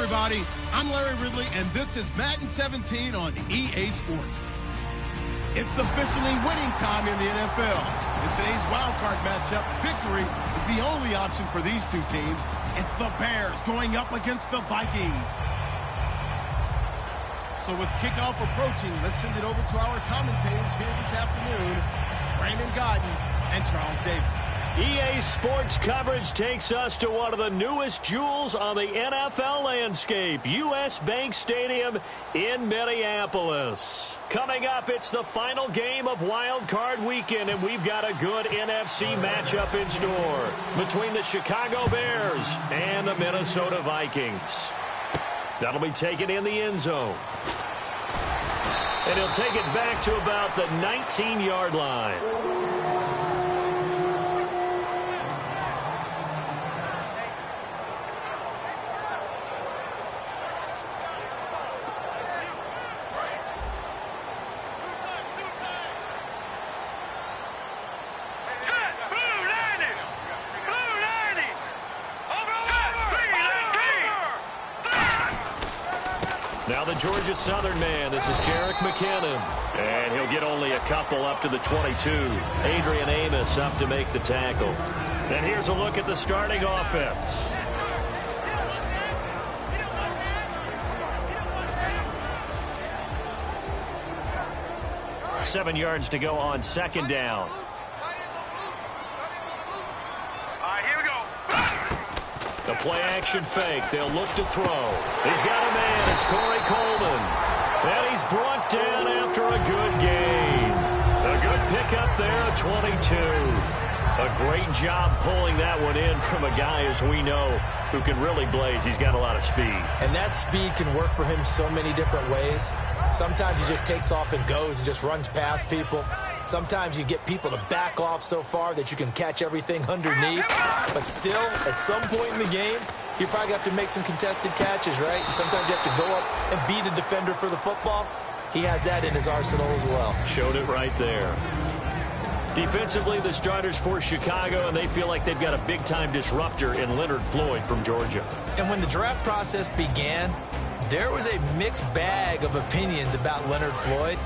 everybody. I'm Larry Ridley, and this is Madden 17 on EA Sports. It's officially winning time in the NFL. In today's wildcard matchup, victory is the only option for these two teams. It's the Bears going up against the Vikings. So with kickoff approaching, let's send it over to our commentators here this afternoon, Brandon Godden and Charles Davis. EA Sports coverage takes us to one of the newest jewels on the NFL landscape, U.S. Bank Stadium in Minneapolis. Coming up, it's the final game of Wild Card Weekend, and we've got a good NFC matchup in store between the Chicago Bears and the Minnesota Vikings. That'll be taken in the end zone. And he'll take it back to about the 19-yard line. Now the Georgia Southern man, this is Jerick McKinnon. And he'll get only a couple up to the 22. Adrian Amos up to make the tackle. And here's a look at the starting offense. Seven yards to go on second down. The play-action fake. They'll look to throw. He's got a man. It's Corey Coleman. And he's brought down after a good gain. A good pickup there, a 22. A great job pulling that one in from a guy, as we know, who can really blaze. He's got a lot of speed. And that speed can work for him so many different ways. Sometimes he just takes off and goes and just runs past people. Sometimes you get people to back off so far that you can catch everything underneath. But still, at some point in the game, you probably have to make some contested catches, right? Sometimes you have to go up and beat a defender for the football. He has that in his arsenal as well. Showed it right there. Defensively, the starters for Chicago, and they feel like they've got a big-time disruptor in Leonard Floyd from Georgia. And when the draft process began, there was a mixed bag of opinions about Leonard Floyd.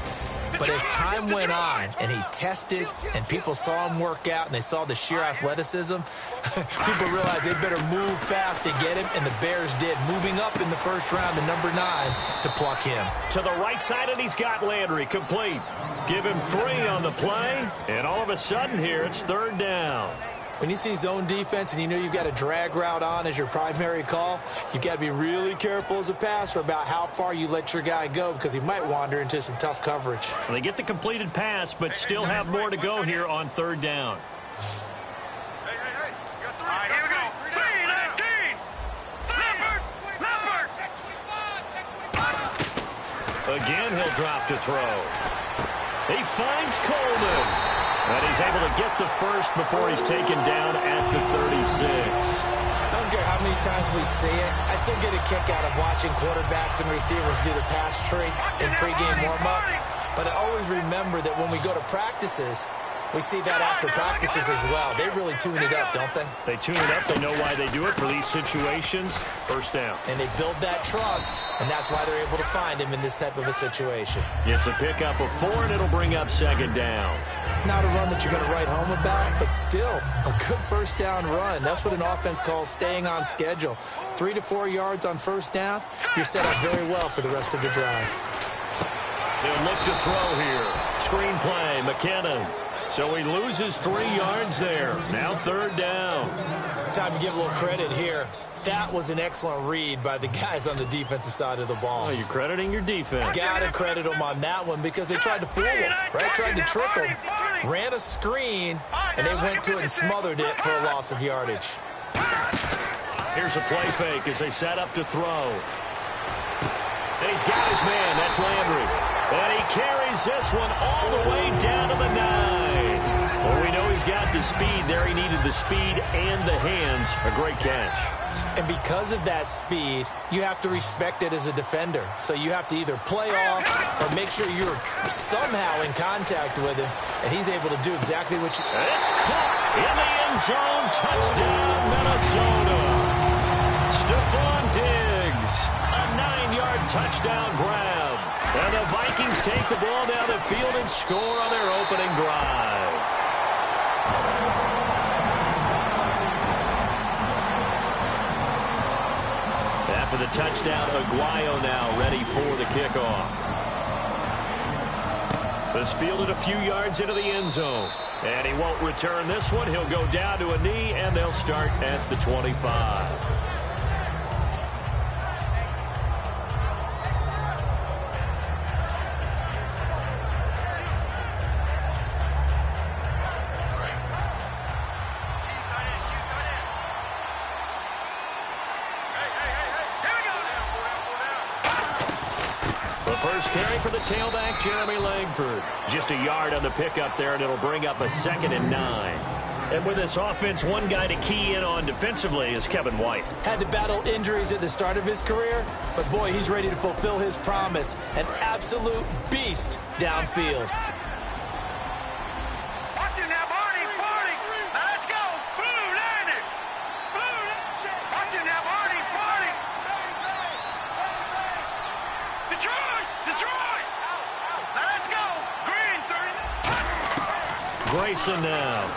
But as time went on and he tested and people saw him work out and they saw the sheer athleticism, people realized they better move fast to get him, and the Bears did, moving up in the first round to number 9 to pluck him. To the right side, and he's got Landry complete. Give him 3 on the play, and all of a sudden here it's third down. When you see zone defense and you know you've got a drag route on as your primary call, you've got to be really careful as a passer about how far you let your guy go, because he might wander into some tough coverage. Well, they get the completed pass, but still have more to go here on third down. All right, here we go. 3-19. Again, he'll drop to throw. He finds Coleman. And he's able to get the first before he's taken down at the 36. I don't care how many times we see it. I still get a kick out of watching quarterbacks and receivers do the pass tree in pregame warm-up. But I always remember that when we go to practices, we see that after practices as well. They really tune it up, don't they? They tune it up. They know why they do it for these situations. First down. And they build that trust, and that's why they're able to find him in this type of a situation. It's a pickup of 4, and it'll bring up second down. Not a run that you're going to write home about, but still a good first down run. That's what an offense calls staying on schedule. 3 to 4 yards on first down, you're set up very well for the rest of the drive. They'll look to throw here. Screen play, McKinnon. So he loses 3 yards there. Now third down. Time to give a little credit here. That was an excellent read by the guys on the defensive side of the ball. Oh, you're crediting your defense. Gotta credit them on that one because they tried to fool him, right? Tried to trick him. Ran a screen, and they went to it and smothered it for a loss of yardage. Here's a play fake as they set up to throw. And he's got his man. That's Landry. And he carries this one all the way down to the 9. Well, we know he's got the speed there. He needed the speed and the hands. A great catch. And because of that speed, you have to respect it as a defender. So you have to either play off or make sure you're somehow in contact with him, and he's able to do exactly what you... And it's caught in the end zone. Touchdown, Minnesota. Stephon Diggs touchdown grab. And the Vikings take the ball down the field and score on their opening drive. After the touchdown, Aguayo now ready for the kickoff. This fielded a few yards into the end zone. And he won't return this one. He'll go down to a knee, and they'll start at the 25. First carry for the tailback, Jeremy Langford. Just a yard on the pickup there, and it'll bring up a 2nd and 9. And with this offense, one guy to key in on defensively is Kevin White. Had to battle injuries at the start of his career, but boy, he's ready to fulfill his promise. An absolute beast downfield. Grayson now.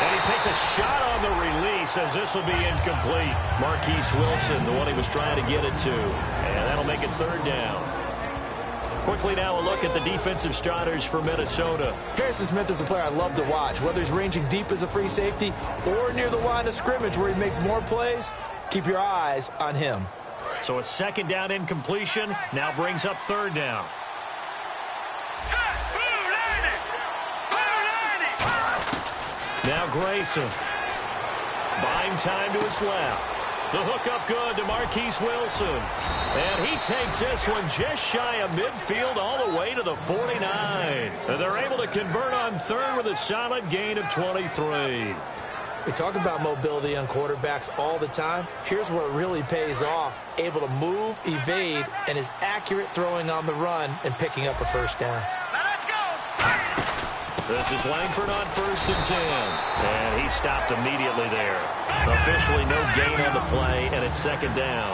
And he takes a shot on the release as this will be incomplete. Marquise Wilson, the one he was trying to get it to. And that'll make it 3rd down. Quickly now a look at the defensive starters for Minnesota. Harrison Smith is a player I love to watch. Whether he's ranging deep as a free safety or near the line of scrimmage where he makes more plays, keep your eyes on him. So a 2nd down incompletion now brings up 3rd down. Now Grayson. Buying time to his left. The hook up good to Marquise Wilson. And he takes this one just shy of midfield all the way to the 49. And they're able to convert on 3rd with a solid gain of 23. We talk about mobility on quarterbacks all the time. Here's where it really pays off. Able to move, evade, and is accurate throwing on the run and picking up a 1st down. This is Langford on 1st and 10. And he stopped immediately there. Officially no gain on the play, and it's 2nd down.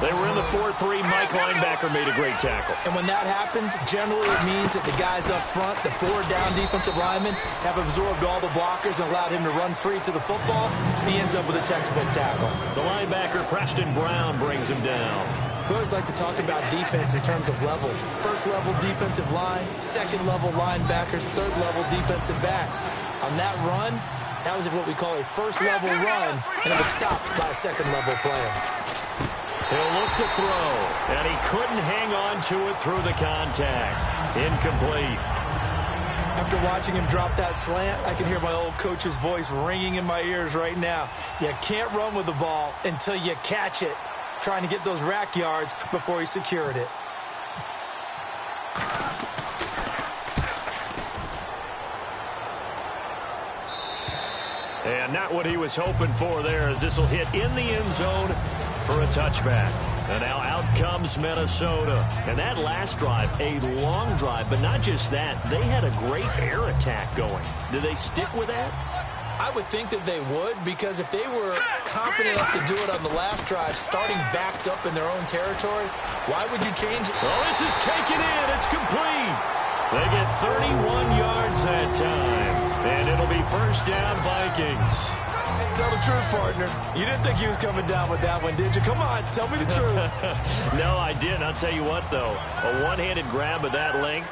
They were in the 4-3. Mike linebacker made a great tackle. And when that happens, generally it means that the guys up front, the 4-down defensive linemen, have absorbed all the blockers and allowed him to run free to the football. He ends up with a textbook tackle. The linebacker, Preston Brown, brings him down. We always like to talk about defense in terms of levels. 1st level defensive line, 2nd level linebackers, 3rd level defensive backs. On that run, that was what we call a 1st level run, and it was stopped by a 2nd level player. He'll look to throw, and he couldn't hang on to it through the contact. Incomplete. After watching him drop that slant, I can hear my old coach's voice ringing in my ears right now. You can't run with the ball until you catch it. Trying to get those rack yards before he secured it. And not what he was hoping for there, as this will hit in the end zone for a touchback. And now out comes Minnesota. And that last drive, a long drive, but not just that. They had a great air attack going. Do they stick with that? I would think that they would, because if they were confident enough to do it on the last drive, starting backed up in their own territory, why would you change it? Oh, this is taken in. It's complete. They get 31 yards that time, and it'll be 1st down Vikings. Tell the truth, partner. You didn't think he was coming down with that one, did you? Come on, tell me the truth. No, I didn't. I'll tell you what, though. A one-handed grab of that length.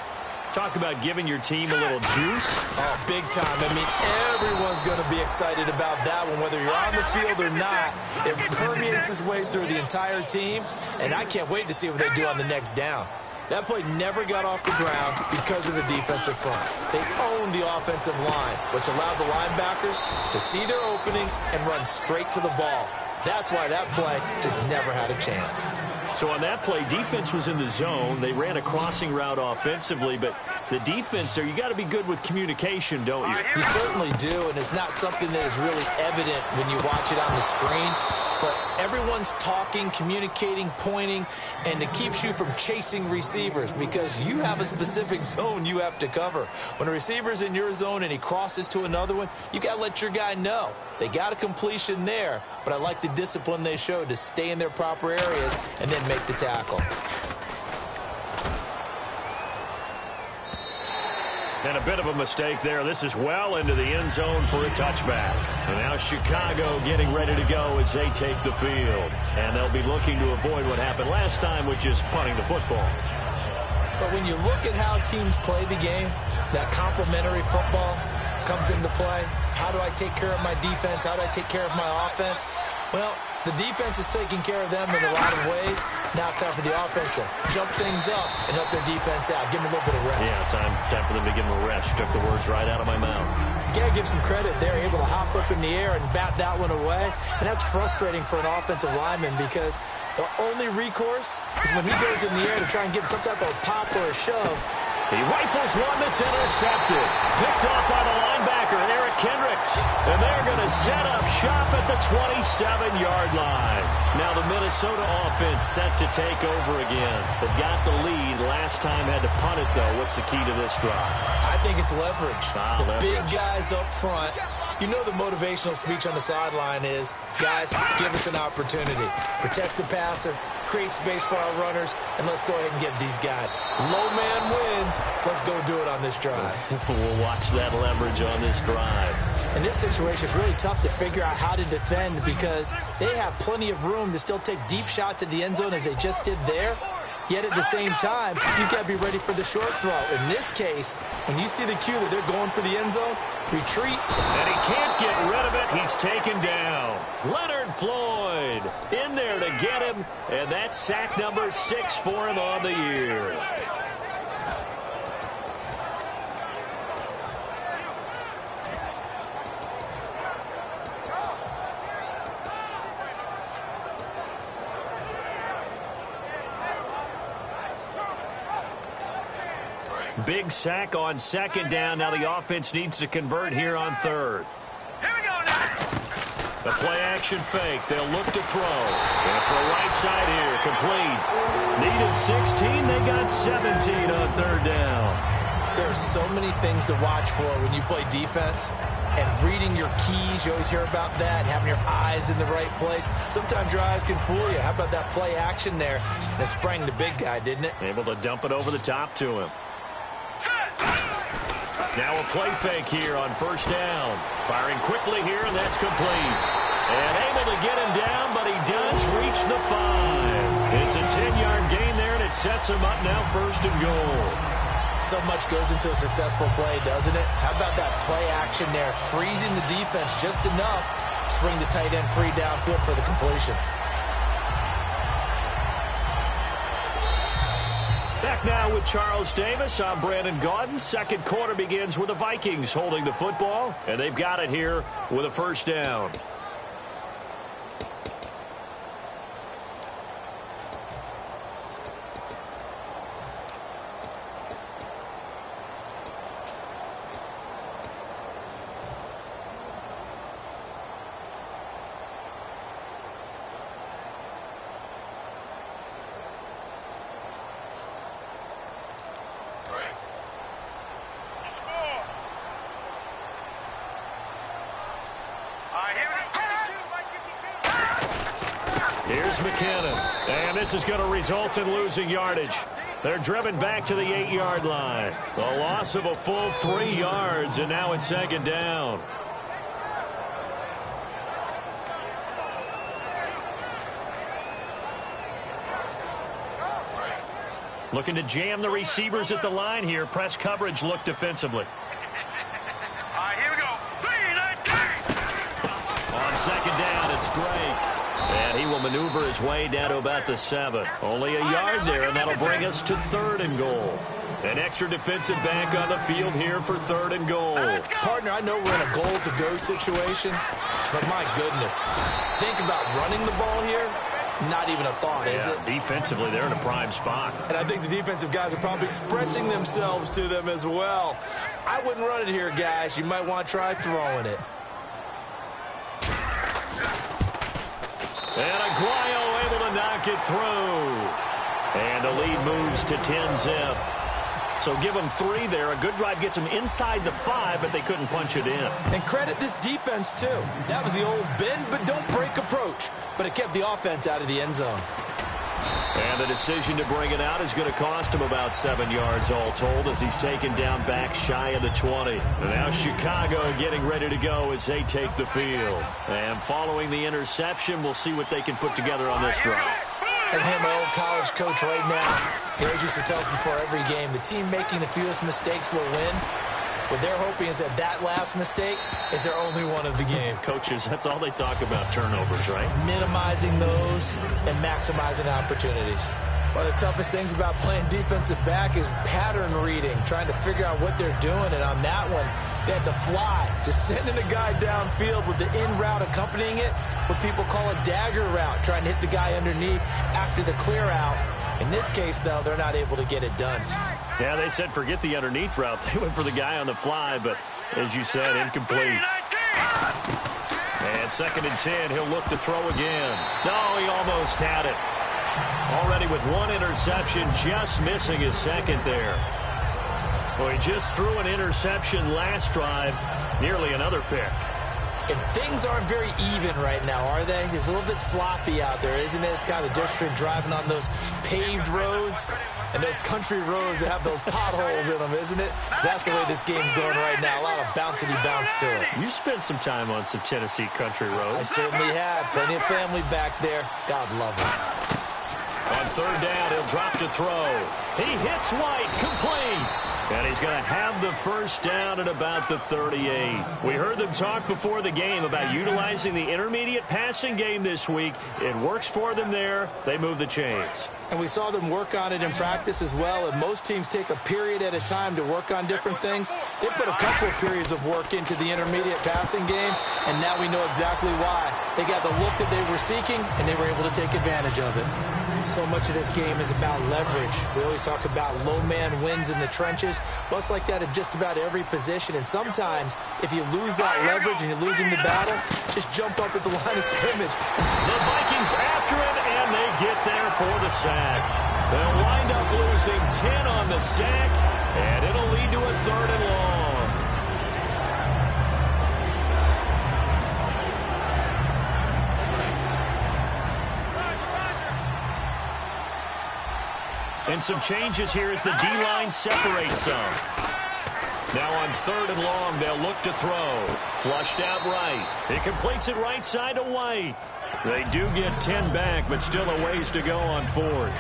Talk about giving your team a little juice. Oh, big time. I mean, everyone's going to be excited about that one, whether you're on the field or not. It permeates its way through the entire team, and I can't wait to see what they do on the next down. That play never got off the ground because of the defensive front. They owned the offensive line, which allowed the linebackers to see their openings and run straight to the ball. That's why that play just never had a chance. So on that play, defense was in the zone. They ran a crossing route offensively, but the defense there, you got to be good with communication, don't you? You certainly do, and it's not something that is really evident when you watch it on the screen. But everyone's talking, communicating, pointing, and it keeps you from chasing receivers because you have a specific zone you have to cover. When a receiver's in your zone and he crosses to another one, you got to let your guy know. They got a completion there, but I like the discipline they showed to stay in their proper areas and then make the tackle. And a bit of a mistake there. This is well into the end zone for a touchback. And now Chicago getting ready to go as they take the field. And they'll be looking to avoid what happened last time, which is punting the football. But when you look at how teams play the game, that complementary football comes into play. How do I take care of my defense? How do I take care of my offense? Well, the defense is taking care of them in a lot of ways. Now it's time for the offense to jump things up and help their defense out. Give them a little bit of rest. Yeah, time for them to give them a rest. Took the words right out of my mouth. You got to give some credit. They're able to hop up in the air and bat that one away. And that's frustrating for an offensive lineman because the only recourse is when he goes in the air to try and get some type of pop or a shove. He rifles one that's intercepted. Picked off by the linebacker, Eric Kendricks. And they're going to set up shop at the 27-yard line. Now the Minnesota offense set to take over again. They've got the lead. Last time had to punt it, though. What's the key to this drive? I think it's leverage. Big guys up front. You know the motivational speech on the sideline is, guys, give us an opportunity. Protect the passer, create space for our runners, and let's go ahead and get these guys. Low man wins. Let's go do it on this drive. We'll watch that leverage on this drive. In this situation, it's really tough to figure out how to defend because they have plenty of room to still take deep shots at the end zone as they just did there. Yet at the same time, you've got to be ready for the short throw. In this case, when you see the cue that they're going for the end zone, retreat. And he can't get rid of it. He's taken down. Leonard Floyd in there to get him. And that's sack number 6 for him on the year. Big sack on second down. Now the offense needs to convert here on third. Here we go now. The play-action fake. They'll look to throw. And for a right side here, complete. Needed 16. They got 17 on third down. There are so many things to watch for when you play defense. And reading your keys, you always hear about that, and having your eyes in the right place. Sometimes your eyes can fool you. How about that play action there? And it sprang the big guy, didn't it? Able to dump it over the top to him. Now a play fake here on first down. Firing quickly here, and that's complete. And able to get him down, but he does reach the 5. It's a 10-yard gain there, and it sets him up now first and goal. So much goes into a successful play, doesn't it? How about that play action there? Freezing the defense just enough to swing the tight end free downfield for the completion. Back now with Charles Davis. I'm Brandon Gaudin. Second quarter begins with the Vikings holding the football, and they've got it here with a first down. Here's McKinnon, and this is going to result in losing yardage. They're driven back to the 8-yard line. A loss of a full 3 yards, and now it's second down. Looking to jam the receivers at the line here. Press coverage look defensively. All right, here we go. 3, 9, 10. On second down, it's Drake. And he will maneuver his way down to about the 7. Only a yard there, and that'll bring us to third and goal. An extra defensive back on the field here for third and goal. Partner, I know we're in a goal-to-go situation, but my goodness. Think about running the ball here. Not even a thought, is it? Defensively, they're in a prime spot. And I think the defensive guys are probably expressing themselves to them as well. I wouldn't run it here, guys. You might want to try throwing it. And Aguayo able to knock it through. And the lead moves to 10-zip. So give them 3 there. A good drive gets them inside the 5, but they couldn't punch it in. And credit this defense, too. That was the old bend but don't break approach. But it kept the offense out of the end zone. And the decision to bring it out is going to cost him about 7 yards all told as he's taken down back shy of the 20. And now Chicago getting ready to go as they take the field. And following the interception, we'll see what they can put together on this drive. I can hear my old college coach right now. He always used to tell us before every game, the team making the fewest mistakes will win. What they're hoping is that that last mistake is their only one of the game. Coaches, that's all they talk about, turnovers, right? Minimizing those and maximizing opportunities. One of the toughest things about playing defensive back is pattern reading, trying to figure out what they're doing. And on that one, they had the fly, just sending a guy downfield with the in route accompanying it, what people call a dagger route, trying to hit the guy underneath after the clear out. In this case, though, they're not able to get it done. Yeah, they said forget the underneath route. They went for the guy on the fly, but as you said, incomplete. And 2nd and 10, he'll look to throw again. No, he almost had it. Already with 1 interception, just missing his 2nd there. Well, he just threw an interception last drive, nearly another pick. And things aren't very even right now, are they? It's a little bit sloppy out there, isn't it? It's kind of the difference between driving on those paved roads and those country roads that have those potholes in them, isn't it? 'Cause that's the way this game's going right now. A lot of bouncy bounce to it. You spent some time on some Tennessee country roads. I certainly have. Plenty of family back there. God love them. On 3rd down, he'll drop to throw. He hits White, complete. And he's going to have the 1st down at about the 38. We heard them talk before the game about utilizing the intermediate passing game this week. It works for them there. They move the chains. And we saw them work on it in practice as well. And most teams take a period at a time to work on different things. They put a couple of periods of work into the intermediate passing game, and now we know exactly why. They got the look that they were seeking, and they were able to take advantage of it. So much of this game is about leverage. We always talk about low man wins in the trenches. Well, it's like that in just about every position. And sometimes, if you lose that leverage and you're losing the battle, just jump up at the line of scrimmage. The Vikings after it, and they get there for the sack. They'll wind up losing 10 on the sack, and it'll lead to a 3rd and long. And some changes here as the D-line separates some. Now on 3rd and long, they'll look to throw. Flushed out right. He completes it right side to White. They do get 10 back, but still a ways to go on 4th.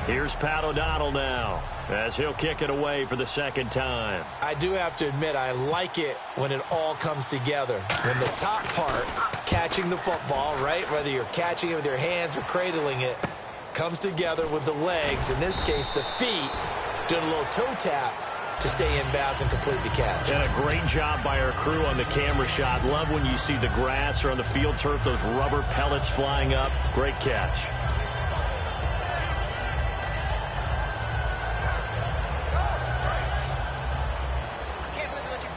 Here's Pat O'Donnell now as he'll kick it away for the 2nd time. I do have to admit, I like it when it all comes together. When the top part, catching the football, right, whether you're catching it with your hands or cradling it, comes together with the legs, in this case the feet, doing a little toe tap to stay in bounds and complete the catch. And a great job by our crew on the camera shot. Love when you see the grass or on the field turf, those rubber pellets flying up. Great catch.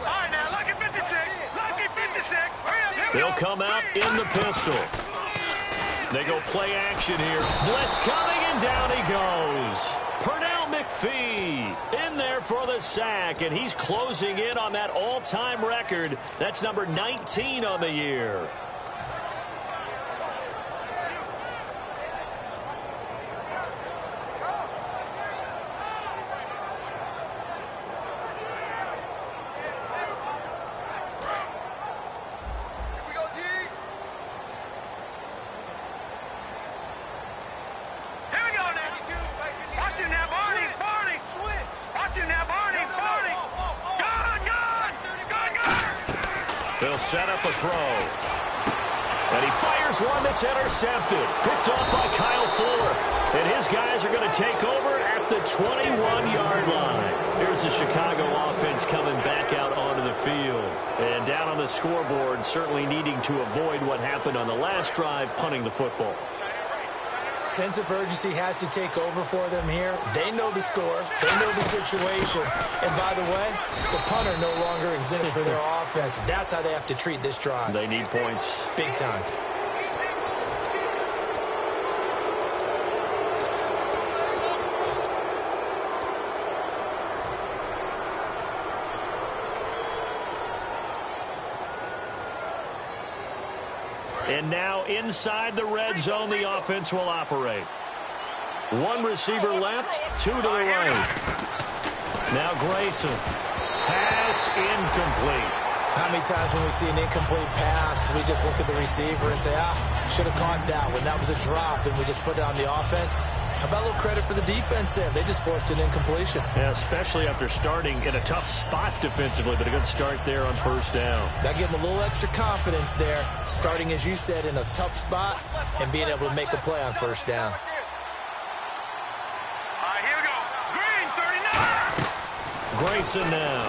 All right, now, lucky 56. Lucky 56. Hurry up, here we They'll go. come out in the pistol. They go play action here. Blitz coming, and down he goes. Pernell McPhee in there for the sack, and he's closing in on that all-time record. That's number 19 on the year. They'll set up a throw. And he fires one that's intercepted. Picked off by Kyle Fuller. And his guys are going to take over at the 21-yard line. Here's the Chicago offense coming back out onto the field. And down on the scoreboard, certainly needing to avoid what happened on the last drive, punting the football. Sense of urgency has to take over for them here. They know the score. They know the situation. And by the way, the punter no longer exists for their offense. That's how they have to treat this drive. They need points. Big time. And now inside the red zone, the offense will operate. One receiver left, two to the right. Now Grayson. Pass incomplete. How many times when we see an incomplete pass, we just look at the receiver and say, should have caught that one. That was a drop, and we just put it on the offense. How about a little credit for the defense there? They just forced an incompletion. Yeah, especially after starting in a tough spot defensively, but a good start there on first down. That gave them a little extra confidence there, starting, as you said, in a tough spot and being able to make a play on first down. Grayson now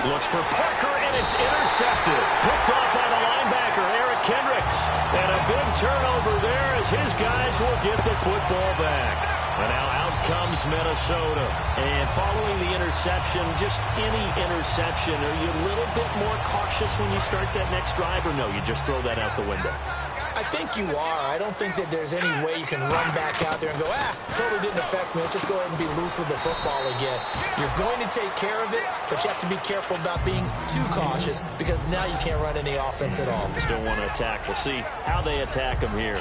looks for Parker, and it's intercepted. Picked off by the linebacker, Eric Kendricks. And a big turnover there as his guys will get the football back. And now out comes Minnesota. And following the interception, just any interception, are you a little bit more cautious when you start that next drive, or no, you just throw that out the window? I think you are. I don't think that there's any way you can run back out there and go, totally didn't affect me. Let's just go ahead and be loose with the football again. You're going to take care of it, but you have to be careful about being too cautious because now you can't run any offense at all. Still want to attack. We'll see how they attack them here.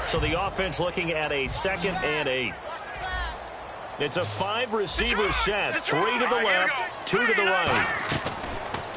So the offense looking at a 2nd and 8. It's a 5-receiver set. 3 to the left, 2 to the right.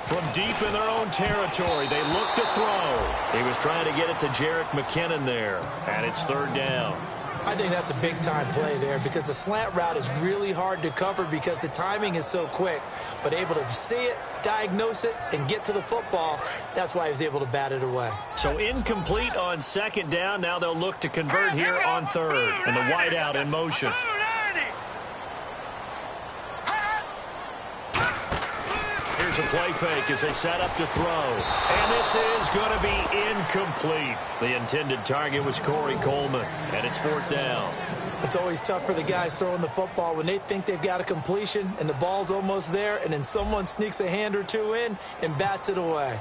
From deep in their own territory, they look to throw. He was trying to get it to Jerick McKinnon there, and it's 3rd down. I think that's a big-time play there because the slant route is really hard to cover because the timing is so quick. But able to see it, diagnose it, and get to the football, that's why he was able to bat it away. So incomplete on 2nd down. Now they'll look to convert here on 3rd. And the wideout in motion. Here's a play fake as they set up to throw. And this is going to be incomplete. The intended target was Corey Coleman, and it's 4th down. It's always tough for the guys throwing the football when they think they've got a completion and the ball's almost there, and then someone sneaks a hand or two in and bats it away.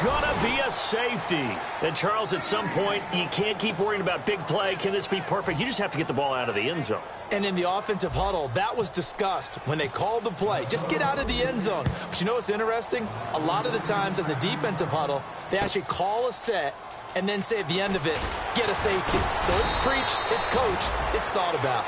Going to be a safety. And, Charles, at some point, you can't keep worrying about big play. Can this be perfect? You just have to get the ball out of the end zone. And in the offensive huddle, that was discussed when they called the play. Just get out of the end zone. But you know what's interesting? A lot of the times in the defensive huddle, they actually call a set and then say at the end of it, get a safety. So it's preached, it's coached, it's thought about.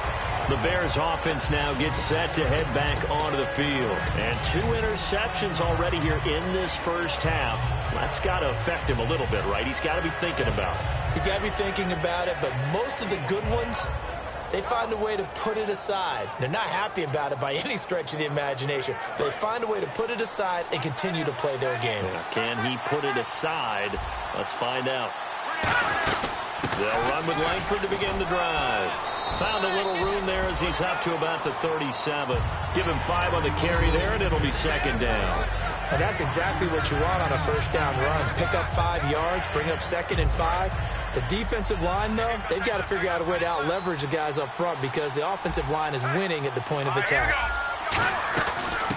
The Bears offense now gets set to head back onto the field. And 2 interceptions already here in this first half. That's got to affect him a little bit, right? He's got to be thinking about it. He's got to be thinking about it, but most of the good ones, they find a way to put it aside. They're not happy about it by any stretch of the imagination. They find a way to put it aside and continue to play their game. Yeah, can he put it aside? Let's find out. They'll run with Langford to begin the drive. Found a little room there as he's up to about the 37. Give him 5 on the carry there, and it'll be 2nd down. And that's exactly what you want on a first down run. Pick up 5 yards, bring up 2nd and 5. The defensive line, though, they've got to figure out a way to out-leverage the guys up front because the offensive line is winning at the point of attack.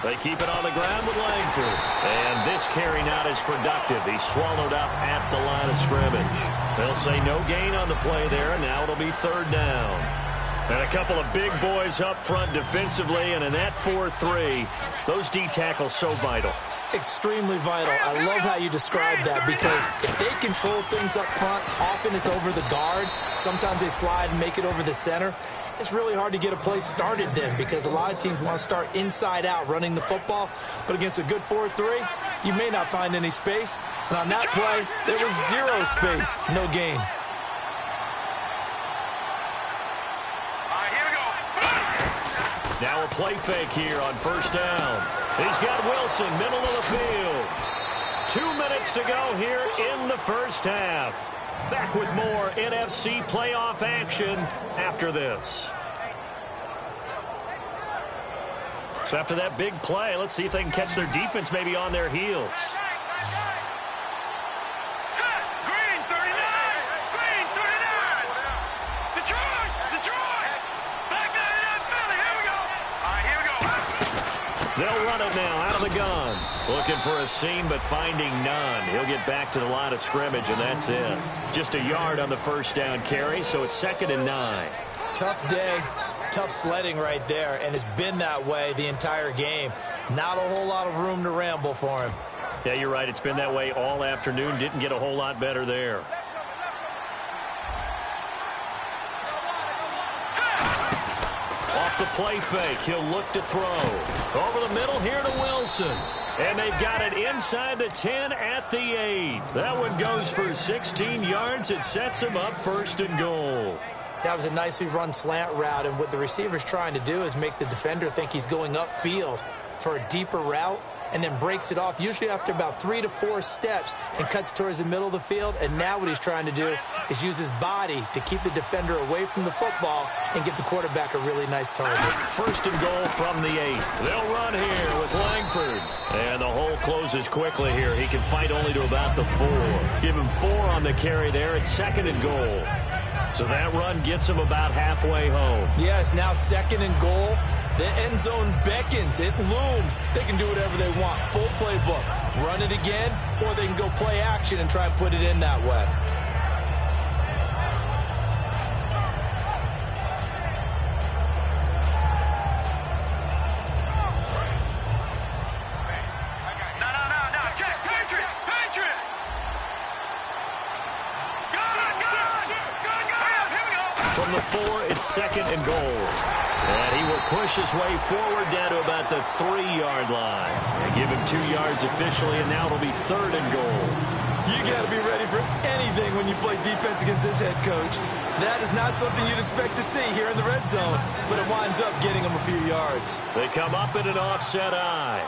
They keep it on the ground with Langford. And this carry not as productive. He's swallowed up at the line of scrimmage. They'll say no gain on the play there, and now it'll be 3rd down. And a couple of big boys up front defensively, and in that 4-3, those D tackles so vital. Extremely vital. I love how you describe that because if they control things up front, often it's over the guard. Sometimes they slide and make it over the center. It's really hard to get a play started then because a lot of teams want to start inside out running the football. But against a good 4-3, you may not find any space. And on that play, there was 0 space, no gain. Now a play fake here on 1st down. He's got Wilson, middle of the field. 2 minutes to go here in the first half. Back with more NFC playoff action after this. So after that big play, let's see if they can catch their defense maybe on their heels. They'll run it now out of the gun. Looking for a seam, but finding none. He'll get back to the line of scrimmage, and that's it. Just a yard on the first down carry, so it's 2nd and 9. Tough day, tough sledding right there, and it's been that way the entire game. Not a whole lot of room to ramble for him. Yeah, you're right. It's been that way all afternoon. Didn't get a whole lot better there. Off the play fake, he'll look to throw. Over the middle here to Wilson. And they've got it inside the 10 at the 8. That one goes for 16 yards. It sets him up 1st and goal. That was a nicely run slant route, and what the receiver's trying to do is make the defender think he's going upfield for a deeper route, and then breaks it off, usually after about 3 to 4 steps, and cuts towards the middle of the field. And now what he's trying to do is use his body to keep the defender away from the football and give the quarterback a really nice target. 1st and goal from the 8. They'll run here with Langford. And the hole closes quickly here. He can fight only to about the 4. Give him 4 on the carry there at 2nd and goal. So that run gets him about halfway home. Yes, now 2nd and goal. The end zone beckons. It looms. They can do whatever they want. Full playbook. Run it again, or they can go play action and try and put it in that way. No. Patriot. Good. From the 4, it's 2nd and goal. And he will push his way forward down to about the 3-yard line. And give him 2 yards officially, and now it'll be 3rd and goal. You got to be ready for anything when you play defense against this head coach. That is not something you'd expect to see here in the red zone, but it winds up getting him a few yards. They come up in an offset eye.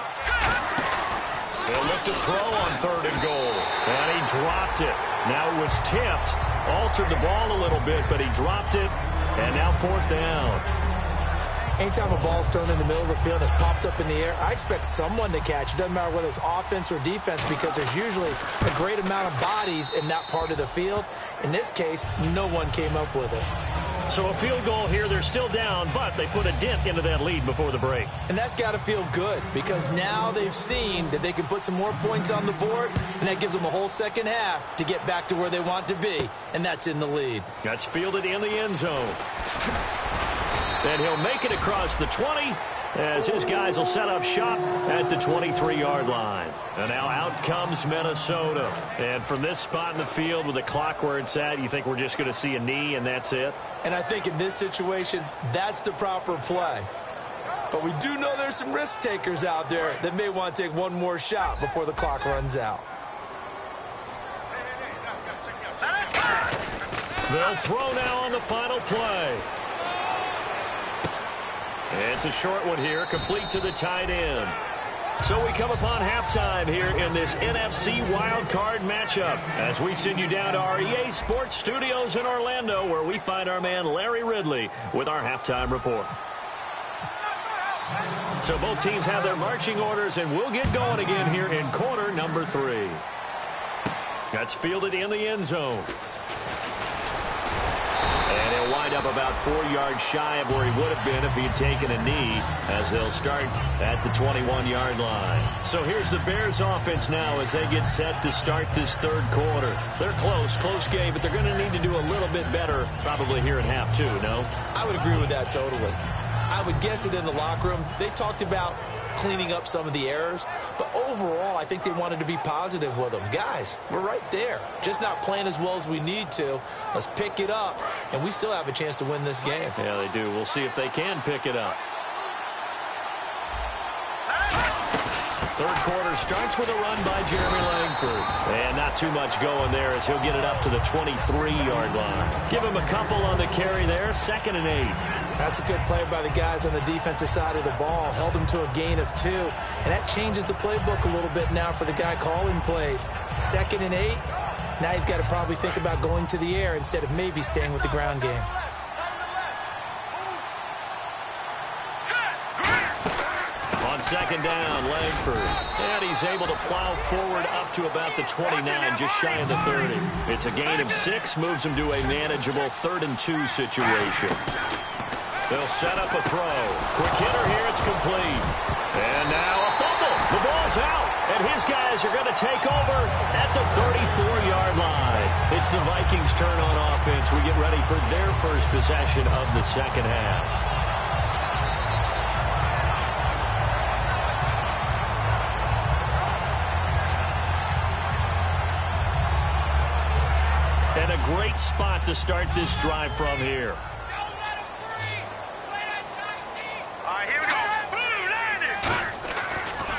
They'll look to throw on 3rd and goal. And he dropped it. Now it was tipped. Altered the ball a little bit, but he dropped it. And now 4th down. Anytime a ball's thrown in the middle of the field that's popped up in the air, I expect someone to catch. It doesn't matter whether it's offense or defense, because there's usually a great amount of bodies in that part of the field. In this case, no one came up with it. So a field goal here. They're still down, but they put a dent into that lead before the break. And that's got to feel good, because now they've seen that they can put some more points on the board, and that gives them a whole second half to get back to where they want to be, and that's in the lead. That's fielded in the end zone. And he'll make it across the 20 as his guys will set up shop at the 23-yard line. And now out comes Minnesota. And from this spot in the field with the clock where it's at, you think we're just going to see a knee and that's it? And I think in this situation, that's the proper play. But we do know there's some risk takers out there that may want to take one more shot before the clock runs out. They'll throw now on the final play. It's a short one here, complete to the tight end. So we come upon halftime here in this NFC wildcard matchup as we send you down to our EA Sports Studios in Orlando, where we find our man Larry Ridley with our halftime report. So both teams have their marching orders, and we'll get going again here in quarter number 3. That's fielded in the end zone. And he'll wind up about 4 yards shy of where he would have been if he had taken a knee, as they'll start at the 21-yard line. So here's the Bears offense now as they get set to start this 3rd quarter. They're close game, but they're going to need to do a little bit better probably here at half 2, no? I would agree with that totally. I would guess it in the locker room. They talked about cleaning up some of the errors, but overall I think they wanted to be positive with them. Guys, we're right there, just not playing as well as we need to. Let's pick it up, and we still have a chance to win this game. Yeah, they do. We'll see if they can pick it up. 3rd quarter starts with a run by Jeremy Langford. And not too much going there as he'll get it up to the 23-yard line. Give him a couple on the carry there, 2nd and 8. That's a good play by the guys on the defensive side of the ball. Held him to a gain of 2. And that changes the playbook a little bit now for the guy calling plays. 2nd and 8. Now he's got to probably think about going to the air instead of maybe staying with the ground game. On 2nd down, Langford. And he's able to plow forward up to about the 29, just shy of the 30. It's a gain of 6, moves him to a manageable 3rd and 2 situation. They'll set up a throw. Quick hitter here. It's complete. And now a fumble. The ball's out. And his guys are going to take over at the 34-yard line. It's the Vikings' turn on offense. We get ready for their first possession of the second half. And a great spot to start this drive from here.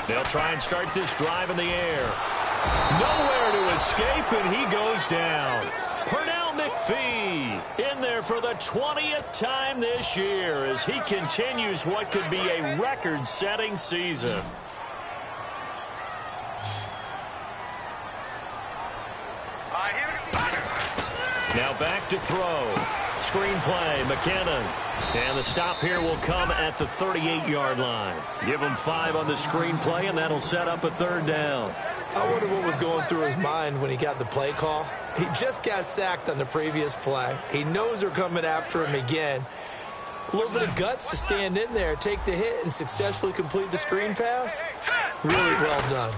They'll try and start this drive in the air. Nowhere to escape, and he goes down. Pernell McPhee in there for the 20th time this year as he continues what could be a record-setting season. Now back to throw. Screenplay, McKinnon. And the stop here will come at the 38-yard line. Give him 5 on the screenplay, and that'll set up a third down. I wonder what was going through his mind when he got the play call. He just got sacked on the previous play. He knows they're coming after him again. A little bit of guts to stand in there, take the hit, and successfully complete the screen pass. Really well done.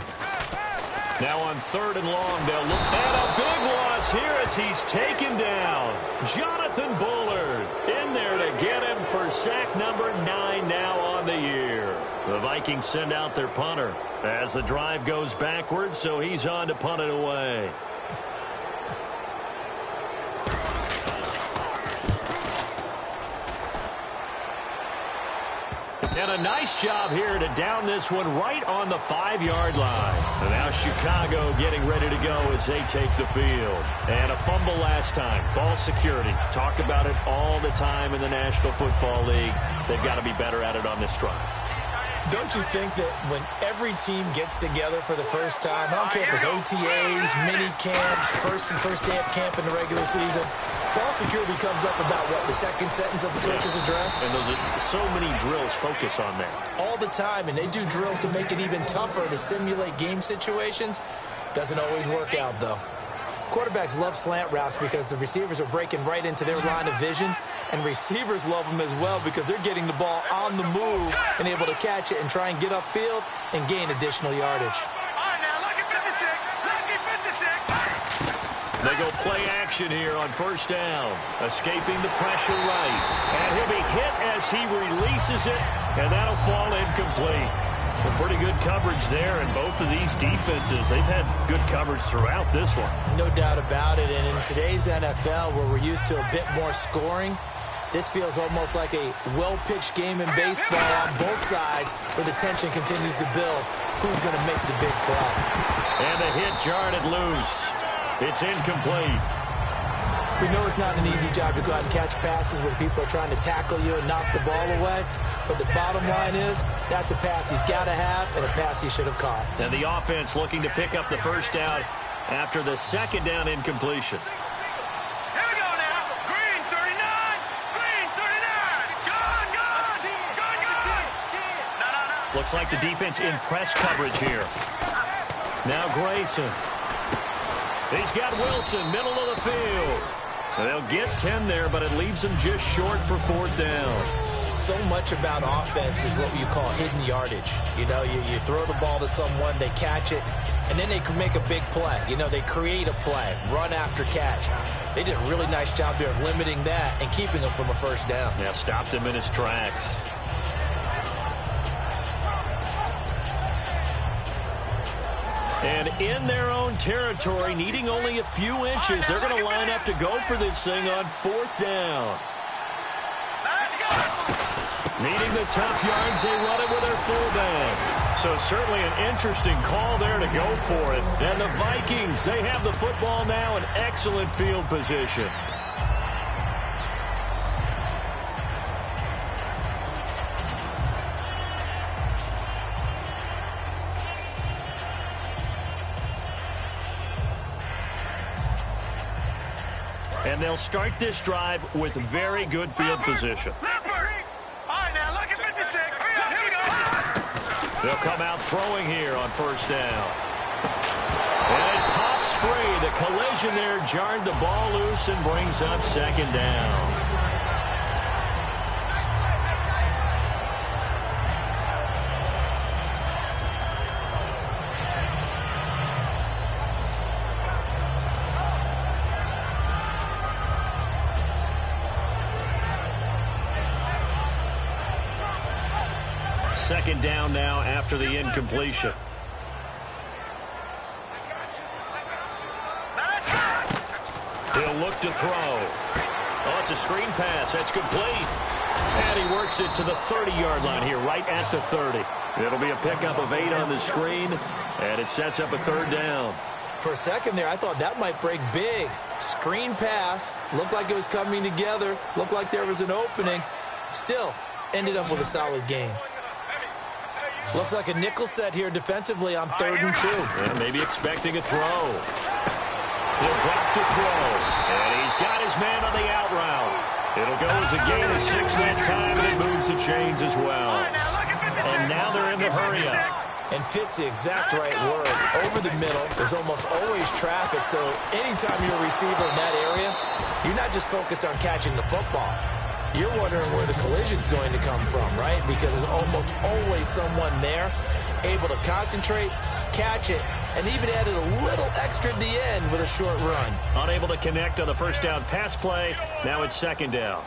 Now on 3rd and long, they'll look at a big loss here as he's taken down. Jonathan Bullard in there to get him for sack number 9 now on the year. The Vikings send out their punter as the drive goes backwards, so he's on to punt it away. And a nice job here to down this one right on the 5-yard line. And now Chicago getting ready to go as they take the field. And a fumble last time. Ball security. Talk about it all the time in the National Football League. They've got to be better at it on this drive. Don't you think that when every team gets together for the first time, I don't care if it's OTAs, mini camps, first day of camp in the regular season, ball security comes up about, what, the second sentence of the coach's address? And those are so many drills focus on that. All the time, and they do drills to make it even tougher to simulate game situations. Doesn't always work out, though. Quarterbacks love slant routes because the receivers are breaking right into their line of vision, and receivers love them as well because they're getting the ball on the move and able to catch it and try and get upfield and gain additional yardage. They go play action here on 1st down, escaping the pressure right. And he'll be hit as he releases it, and that'll fall incomplete. Some pretty good coverage there, and both of these defenses, they've had good coverage throughout this one. No doubt about it, and in today's NFL, where we're used to a bit more scoring, this feels almost like a well-pitched game in baseball on both sides, where the tension continues to build. Who's going to make the big play? And the hit jarred it loose. It's incomplete. We know it's not an easy job to go out and catch passes when people are trying to tackle you and knock the ball away. But the bottom line is, that's a pass he's got to have and a pass he should have caught. And the offense looking to pick up the 1st down after the 2nd down incompletion. Here we go now. Green 39. Green 39. Gone. Looks like the defense in press coverage here. Now Grayson. He's got Wilson, middle of the field. And they'll get 10 there, but it leaves them just short for 4th down. So much about offense is what you call hidden yardage. You know, you throw the ball to someone, they catch it, and then they can make a big play. You know, they create a play, run after catch. They did a really nice job there of limiting that and keeping him from a 1st down. Yeah, stopped him in his tracks. And in their own territory, needing only a few inches, they're going to line up to go for this thing on 4th down. Needing the tough yards, they run it with their fullback. So certainly an interesting call there to go for it. And the Vikings, they have the football now in excellent field position. And they'll start this drive with very good field position. They'll come out throwing here on 1st down. And it pops free. The collision there jarred the ball loose and brings up 2nd down. second down now after the incompletion. He'll look to throw. Oh, it's a screen pass. That's complete. And he works it to the 30-yard line here, right at the 30. It'll be a pickup of 8 on the screen, and it sets up a third down. For a second there, I thought that might break big. Screen pass. Looked like it was coming together. Looked like there was an opening. Still, ended up with a solid game. Looks like a nickel set here defensively on 3rd and 2. Yeah, maybe expecting a throw. He'll drop to throw. And he's got his man on the out route. It'll go as a gain of 6 that time, and it moves the chains as well. And now they're in the hurry-up. And fits the exact right word. Over the middle, there's almost always traffic, so anytime you're a receiver in that area, you're not just focused on catching the football. You're wondering where the collision's going to come from, right? Because there's almost always someone there able to concentrate, catch it, and even added a little extra at the end with a short run. Unable to connect on the first down pass play. Now it's second down.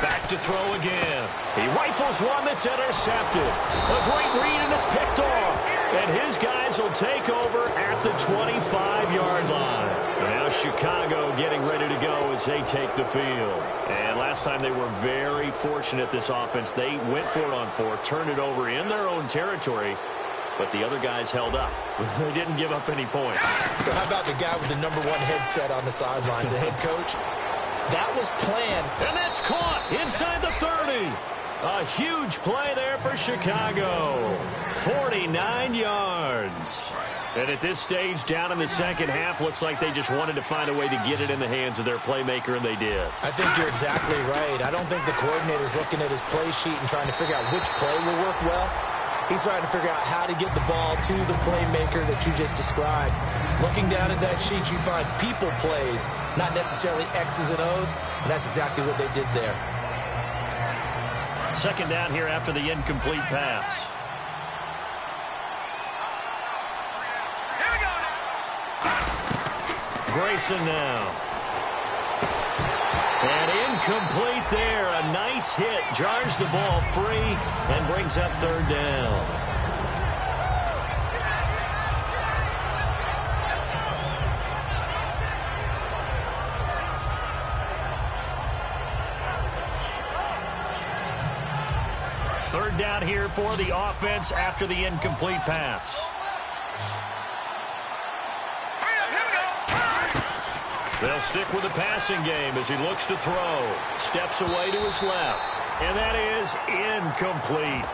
Back to throw again. He rifles one that's intercepted. A great read, and it's picked off. And his guys will take over at the 25-yard line. And now Chicago getting ready to go as they take the field. And last time they were very fortunate, this offense. They went for it on 4, turned it over in their own territory, but the other guys held up. They didn't give up any points. So how about the guy with the #1 headset on the sidelines, the head coach? That was planned. And that's caught inside the 30. A huge play there for Chicago. 49 yards. And at this stage, down in the second half, looks like they just wanted to find a way to get it in the hands of their playmaker, and they did. I think you're exactly right. I don't think the coordinator's looking at his play sheet and trying to figure out which play will work well. He's trying to figure out how to get the ball to the playmaker that you just described. Looking down at that sheet, you find people plays, not necessarily X's and O's, and that's exactly what they did there. Second down here after the incomplete pass. Grayson now. And incomplete there. A nice hit. Jars the ball free and brings up third down. Third down here for the offense after the incomplete pass. They'll stick with the passing game as he looks to throw. Steps away to his left. And that is incomplete.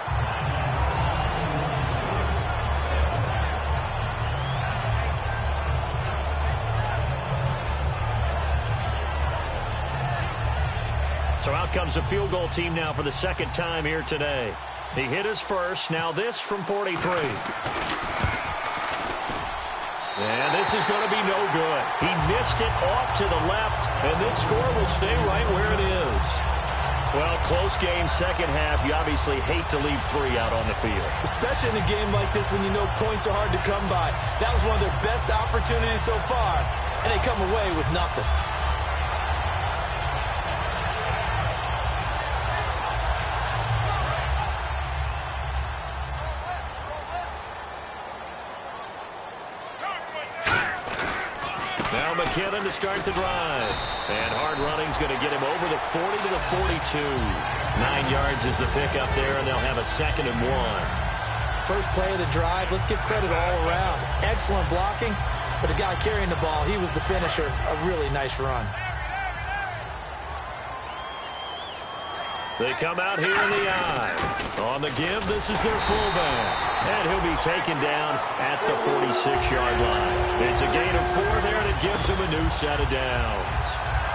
So out comes a field goal team now for the second time here today. He hit his first. Now this from 43. And this is going to be no good. He missed it off to the left, and this score will stay right where it is. Well, close game, second half. You obviously hate to leave 3 out on the field. Especially in a game like this when you know points are hard to come by. That was one of their best opportunities so far, and they come away with nothing. Now McKinnon to start the drive. And hard running's going to get him over the 40 to the 42. 9 yards is the pickup there, and they'll have a 2nd and 1. First play of the drive, let's give credit all around. Excellent blocking, but the guy carrying the ball, he was the finisher. A really nice run. They come out here in the eye. On the give, this is their fullback. And he'll be taken down at the 46-yard line. It's a gain of 4 there, and it gives him a new set of downs.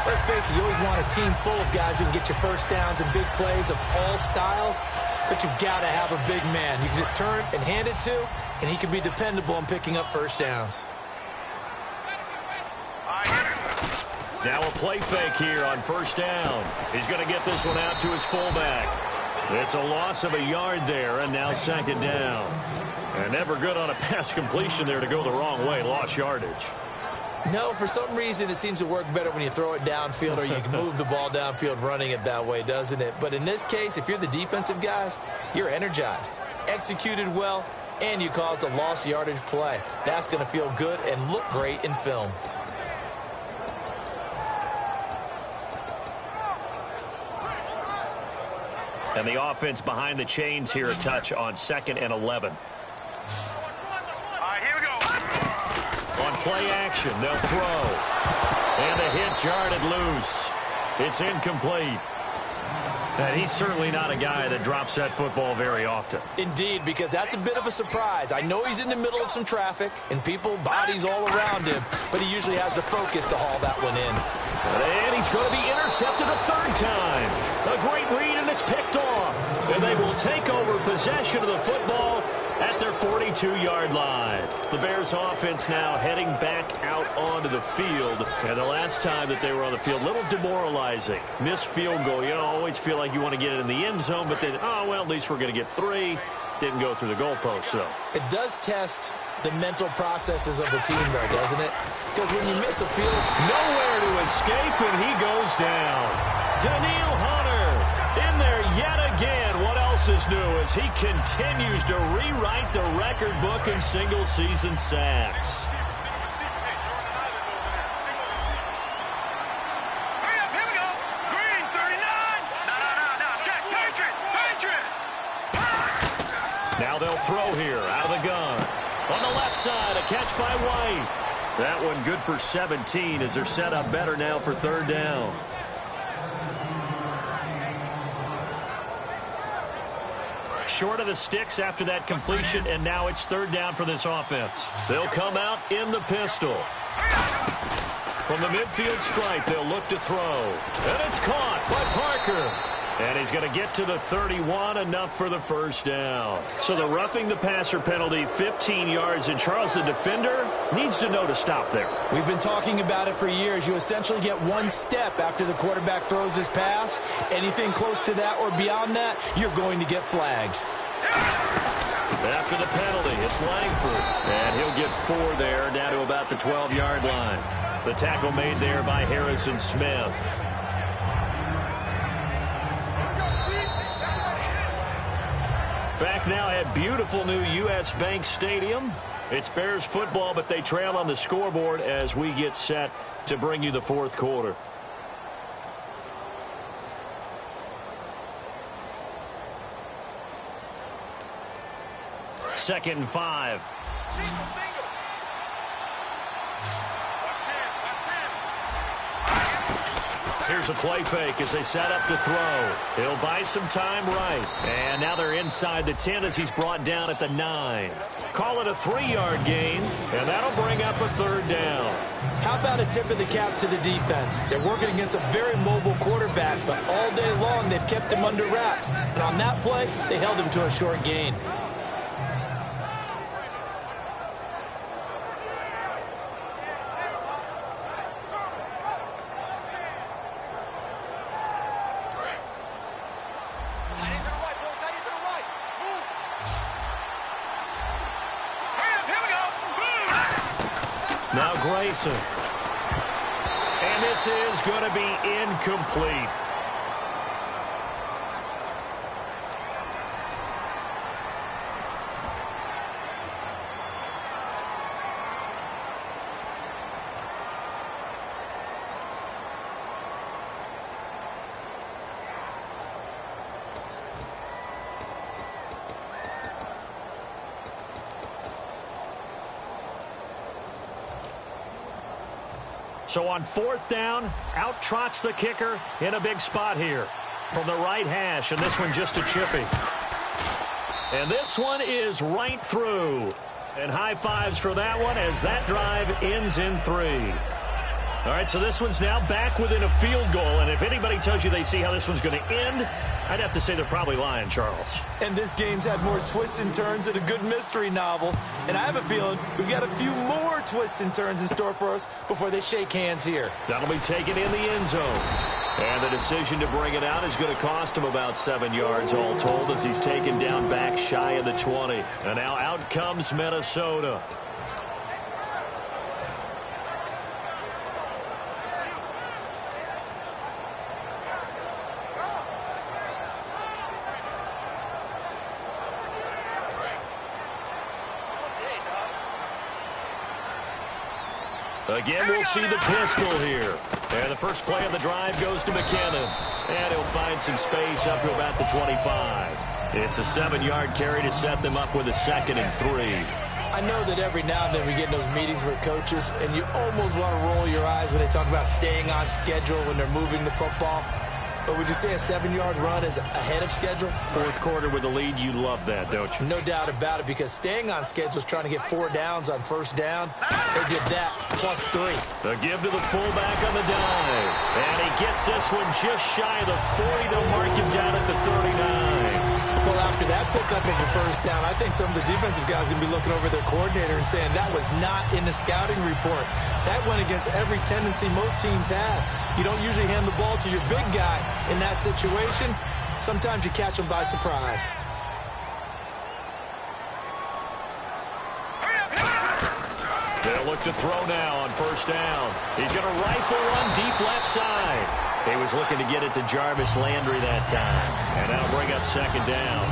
Let's face it, you always want a team full of guys who can get you first downs and big plays of all styles, but you've got to have a big man. You can just turn and hand it to, and he can be dependable in picking up first downs. Now a play fake here on first down. He's going to get this one out to his fullback. It's a loss of a yard there, and now 2nd down. And never good on a pass completion there to go the wrong way. Lost yardage. No, for some reason it seems to work better when you throw it downfield or you can move the ball downfield running it that way, doesn't it? But in this case, if you're the defensive guys, you're energized, executed well, and you caused a lost yardage play. That's going to feel good and look great in film. And the offense behind the chains here a touch on 2nd and 11. All right, here we go. On play action, they'll throw. And the hit jarred loose. It's incomplete. And he's certainly not a guy that drops that football very often. Indeed, because that's a bit of a surprise. I know he's in the middle of some traffic and people, bodies all around him, but he usually has the focus to haul that one in. And he's going to be intercepted a 3rd time. A great read, and it's picked off. And they will take over possession of the football at their 42-yard line. The Bears offense now heading back out onto the field. And the last time that they were on the field, a little demoralizing. Missed field goal. You know, always feel like you want to get it in the end zone, but then, oh, well, at least we're going to get 3. Didn't go through the goalpost, though. It does test the mental processes of the team, though, doesn't it? Because when you miss a field, nowhere to escape, and he goes down. Daniil Hunter in there yet again. What else is new as he continues to rewrite the record book in single-season sacks. Hurry up, here we go. Green, 39. No. Jack, Patriot. Now they'll throw here out of the gun. On the left side, a catch by White. That one good for 17 as they're set up better now for 3rd down. Short of the sticks after that completion, and now it's 3rd down for this offense. They'll come out in the pistol. From the midfield stripe, they'll look to throw. And it's caught by Parker. And he's going to get to the 31, enough for the 1st down. So the roughing the passer penalty, 15 yards, and Charles, the defender, needs to know to stop there. We've been talking about it for years. You essentially get 1 step after the quarterback throws his pass. Anything close to that or beyond that, you're going to get flags. After the penalty, it's Langford. And he'll get 4 there, down to about the 12-yard line. The tackle made there by Harrison Smith. Back now at beautiful new U.S. Bank Stadium. It's Bears football, but they trail on the scoreboard as we get set to bring you the 4th quarter. Second and 5. Single. Here's a play fake as they set up to throw. He'll buy some time right. And now they're inside the 10 as he's brought down at the 9. Call it a 3-yard gain, and that'll bring up a 3rd down. How about a tip of the cap to the defense? They're working against a very mobile quarterback, but all day long they've kept him under wraps. And on that play, they held him to a short gain. Now Grayson. And this is going to be incomplete. So on 4th down, out trots the kicker in a big spot here from the right hash, and this one just a chippy. And this one is right through. And high fives for that one as that drive ends in 3. All right, so this one's now back within a field goal, and if anybody tells you they see how this one's going to end, I'd have to say they're probably lying, Charles. And this game's had more twists and turns than a good mystery novel. And I have a feeling we've got a few more twists and turns in store for us before they shake hands here. That'll be taken in the end zone. And the decision to bring it out is going to cost him about 7 yards all told as he's taken down back shy of the 20. And now out comes Minnesota. Again, we'll see the pistol here. And the first play of the drive goes to McKinnon. And he'll find some space up to about the 25. It's a 7-yard carry to set them up with a 2nd and 3. I know that every now and then we get in those meetings with coaches, and you almost want to roll your eyes when they talk about staying on schedule when they're moving the football. But would you say a 7-yard run is ahead of schedule? Fourth quarter with the lead, you love that, don't you? No doubt about it, because staying on schedule is trying to get 4 downs on first down. They did that, plus 3. The give to the fullback on the dive. And he gets this one just shy of the 40. They'll mark him down at the 39. Well, after that pickup of a first down, I think some of the defensive guys are going to be looking over their coordinator and saying that was not in the scouting report. That went against every tendency most teams have. You don't usually hand the ball to your big guy in that situation. Sometimes you catch them by surprise. They'll look to throw now on first down. He's going to rifle one deep left side. He was looking to get it to Jarvis Landry that time. And that'll bring up 2nd down.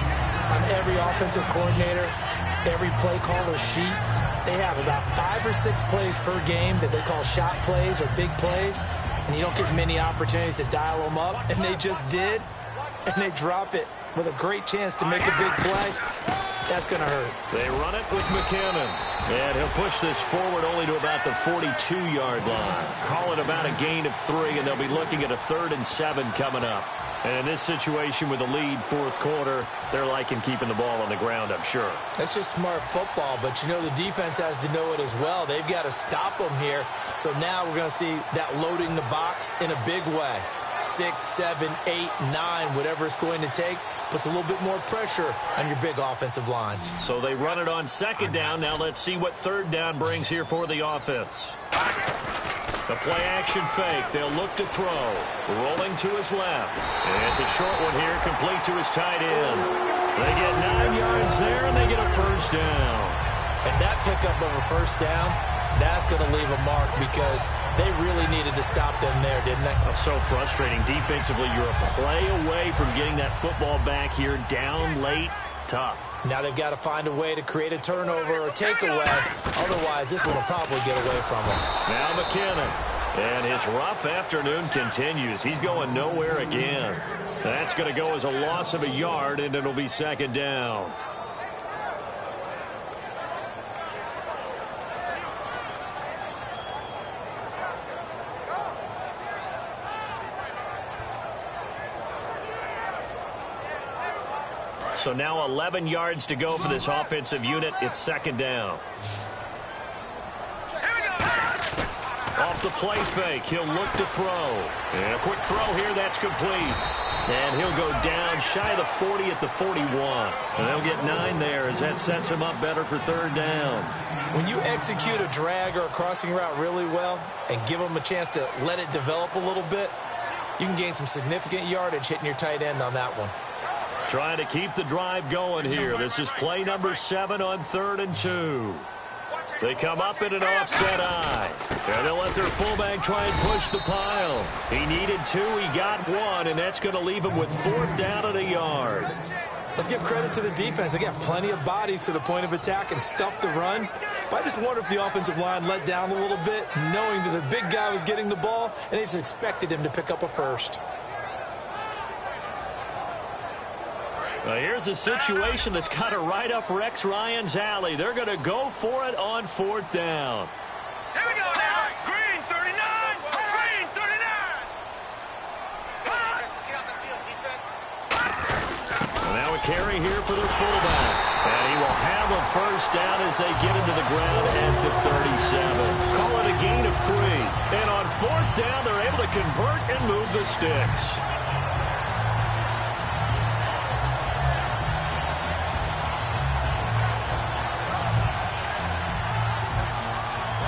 On every offensive coordinator, every play caller sheet, they have about 5 or 6 plays per game that they call shot plays or big plays. And you don't get many opportunities to dial them up. And they just did. And they drop it with a great chance to make a big play. That's going to hurt. They run it with McKinnon. And he'll push this forward only to about the 42-yard line. Call it about a gain of 3, and they'll be looking at a 3rd and 7 coming up. And in this situation with a lead fourth quarter, they're liking keeping the ball on the ground, I'm sure. That's just smart football, but you know the defense has to know it as well. They've got to stop them here. So now we're going to see that loading the box in a big way. 6, 7, 8, 9, whatever it's going to take, puts a little bit more pressure on your big offensive line. So they run it on 2nd down. Now let's see what 3rd down brings here for the offense. The play-action fake. They'll look to throw. Rolling to his left. And it's a short one here, complete to his tight end. They get 9 yards there, and they get a first down. And that pickup of a first down, that's going to leave a mark because they really needed to stop them there, didn't they? Oh, so frustrating. Defensively, you're a play away from getting that football back here down late. Tough. Now they've got to find a way to create a turnover or takeaway. Otherwise, this one will probably get away from them. Now McKinnon. And his rough afternoon continues. He's going nowhere again. That's going to go as a loss of a yard, and it'll be 2nd down. So now 11 yards to go for this offensive unit. It's 2nd down. Off the play fake, he'll look to throw. And a quick throw here, that's complete. And he'll go down shy of the 40 at the 41. And they'll get 9 there as that sets him up better for 3rd down. When you execute a drag or a crossing route really well and give them a chance to let it develop a little bit, you can gain some significant yardage hitting your tight end on that one. Trying to keep the drive going here. This is play number 7 on 3rd and 2. They come up in an offset eye. And they'll let their fullback try and push the pile. He needed 2, he got 1, and that's going to leave him with 4th down at a yard. Let's give credit to the defense. They got plenty of bodies to the point of attack and stuff the run. But I just wonder if the offensive line let down a little bit, knowing that the big guy was getting the ball, and they just expected him to pick up a first. Now here's a situation that's kind of right up Rex Ryan's alley. They're going to go for it on 4th down. Here we go now. Green 39. Green 39. Get off the field, defense. And now a carry here for their fullback. And he will have a first down as they get into the ground at the 37. Call it a gain of 3. And on 4th down, they're able to convert and move the sticks.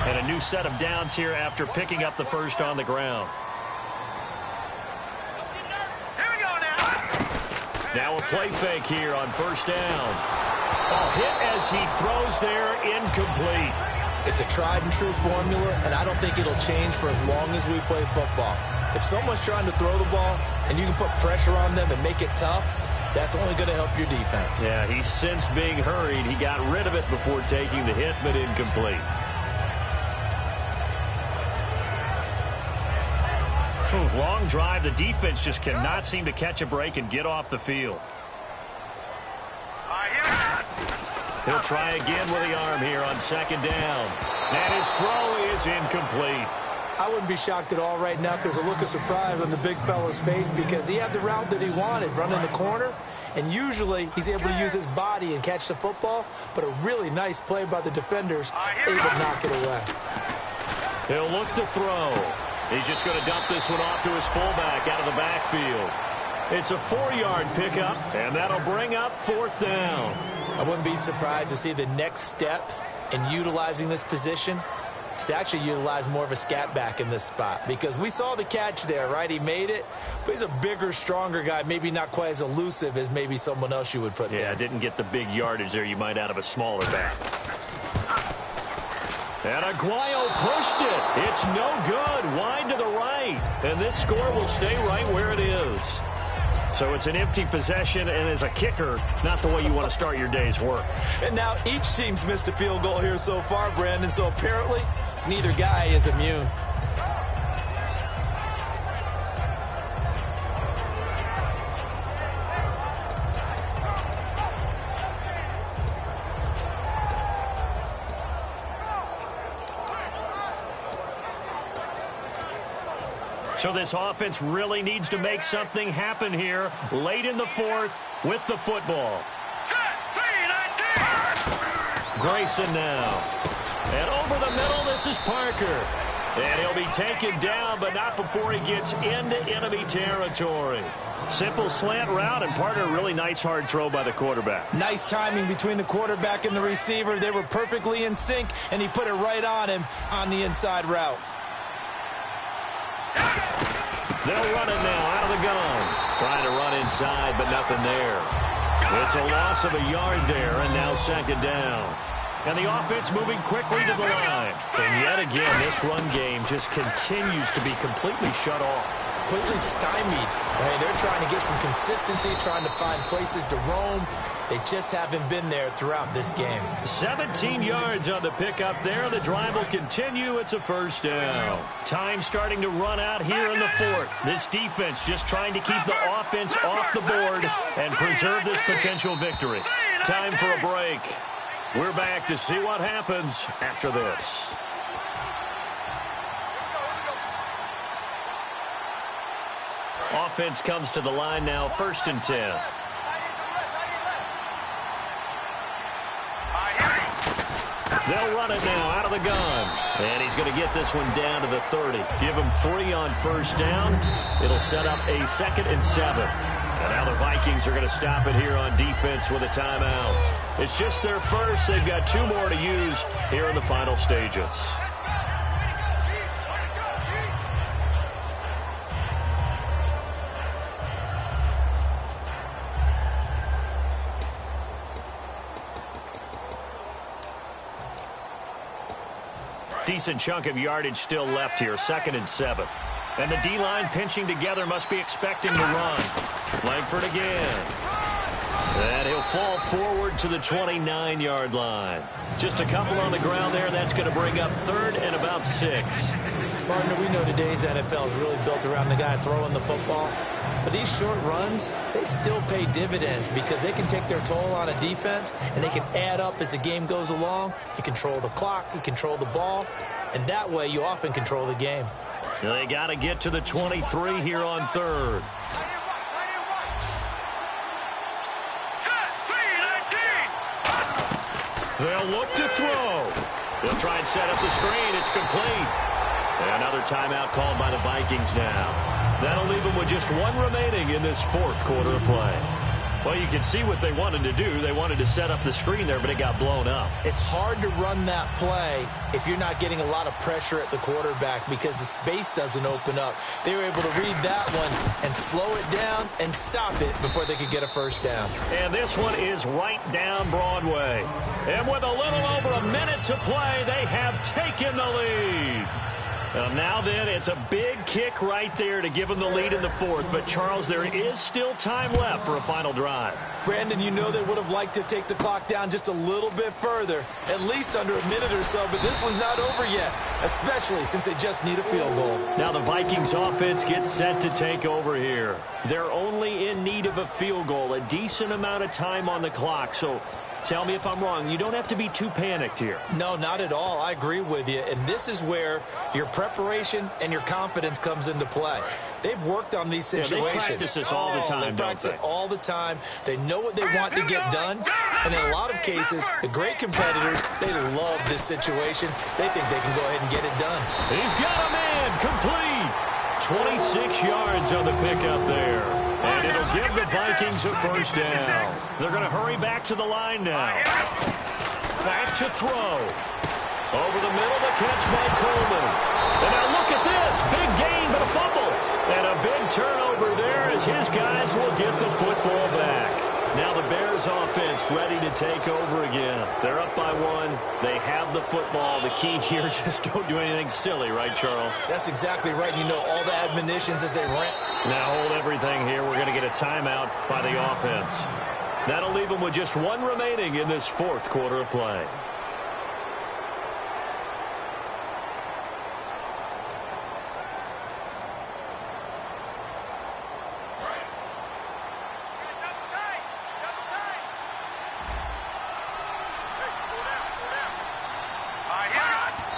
And a new set of downs here after picking up the first on the ground. Here we go now. Now a play fake here on first down. A hit as he throws there, incomplete. It's a tried and true formula, and I don't think it'll change for as long as we play football. If someone's trying to throw the ball and you can put pressure on them and make it tough, that's only going to help your defense. Yeah, he's since being hurried. He got rid of it before taking the hit, but incomplete. Long drive. The defense just cannot seem to catch a break and get off the field. He'll try again with the arm here on second down. And his throw is incomplete. I wouldn't be shocked at all right now because there's a look of surprise on the big fella's face because he had the route that he wanted, running the corner, and usually he's able to use his body and catch the football, but a really nice play by the defenders, able to knock it away. He'll look to throw. He's just going to dump this one off to his fullback out of the backfield. It's a 4-yard pickup, and that'll bring up fourth down. I wouldn't be surprised to see the next step in utilizing this position is to actually utilize more of a scat back in this spot because we saw the catch there, right? He made it, but he's a bigger, stronger guy, maybe not quite as elusive as maybe someone else you would put there. Yeah, didn't get the big yardage there you might out of a smaller back. And Aguayo pushed it. It's no good. Wide to the right. And this score will stay right where it is. So it's an empty possession, and as a kicker, not the way you want to start your day's work. And now each team's missed a field goal here so far, Brandon, so apparently neither guy is immune. So this offense really needs to make something happen here late in the fourth with the football. Grayson now. And over the middle, this is Parker. And he'll be taken down, but not before he gets into enemy territory. Simple slant route, and part of a really nice hard throw by the quarterback. Nice timing between the quarterback and the receiver. They were perfectly in sync, and he put it right on him on the inside route. They'll run it now out of the gun. Trying to run inside, but nothing there. It's a loss of a yard there, and now second down. And the offense moving quickly to the line. And yet again, this run game just continues to be completely shut off. Completely stymied. Hey, they're trying to get some consistency, trying to find places to roam. They just haven't been there throughout this game. 17 yards on the pickup there. The drive will continue. It's a first down. Time starting to run out here in the fourth. This defense just trying to keep the offense off the board and preserve this potential victory. Time for a break. We're back to see what happens after this. Offense comes to the line now, 1st and 10. They'll run it now out of the gun. And he's going to get this one down to the 30. Give him 3 on first down. It'll set up a 2nd and 7. And now the Vikings are going to stop it here on defense with a timeout. It's just their first. They've got 2 more to use here in the final stages. Decent chunk of yardage still left here, 2nd and 7. And the D-line pinching together, must be expecting to run. Langford again. And he'll fall forward to the 29-yard line. Just a couple on the ground there. That's going to bring up 3rd and about 6. Partner, we know today's NFL is really built around the guy throwing the football. But these short runs, they still pay dividends because they can take their toll on a defense and they can add up as the game goes along. You control the clock, you control the ball, and that way you often control the game. They got to get to the 23 here on 3rd. They'll look to throw. They'll try and set up the screen. It's complete. Another timeout called by the Vikings now. That'll leave them with just 1 remaining in this 4th quarter of play. Well, you can see what they wanted to do. They wanted to set up the screen there, but it got blown up. It's hard to run that play if you're not getting a lot of pressure at the quarterback because the space doesn't open up. They were able to read that one and slow it down and stop it before they could get a first down. And this one is right down Broadway. And with a little over a minute to play, they have taken the lead. Now then, it's a big kick right there to give them the lead in the fourth. But, Charles, there is still time left for a final drive. Brandon, you know they would have liked to take the clock down just a little bit further, at least under a minute or so, but this was not over yet, especially since they just need a field goal. Now the Vikings offense gets set to take over here. They're only in need of a field goal, a decent amount of time on the clock, so tell me if I'm wrong. You don't have to be too panicked here. No, not at all. I agree with you. And this is where your preparation and your confidence comes into play. They've worked on these situations. They practice this all the time, They practice it all the time. They know what they want to get done. And in a lot of cases, the great competitors, they love this situation. They think they can go ahead and get it done. He's got a man complete. 26 yards on the pickup there. And it'll give the Vikings a first down. They're going to hurry back to the line now. Back to throw. Over the middle, the catch by Coleman. And now look at this. Big gain, but a fumble. And a big turnover there as his guys will get the football back. Now the Bears offense ready to take over again. They're up by one. They have the football. The key here, just don't do anything silly, right, Charles? That's exactly right. You know, all the admonitions as they ran. Now hold everything here. We're going to get a timeout by the offense. That'll leave them with just one remaining in this fourth quarter of play.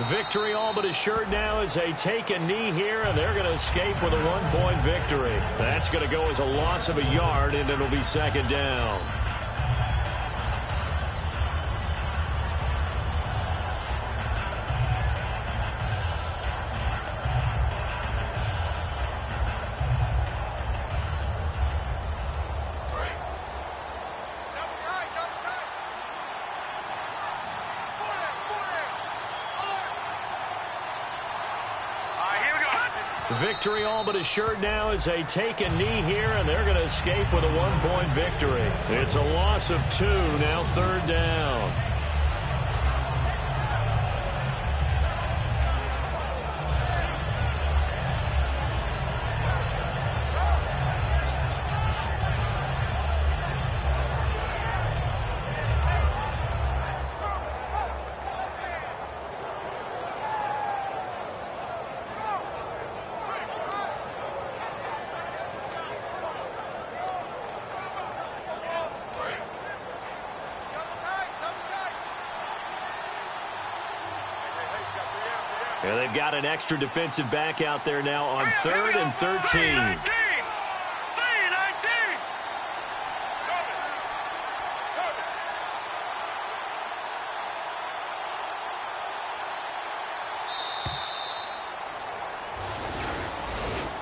Victory all but assured now as they take a knee here, and they're going to escape with a one-point victory. That's going to go as a loss of a yard, and it'll be second down. Victory all but assured now as they take a knee here, and they're going to escape with a one-point victory. It's a loss of 2, now third down. And they've got an extra defensive back out there now on 3rd and 13.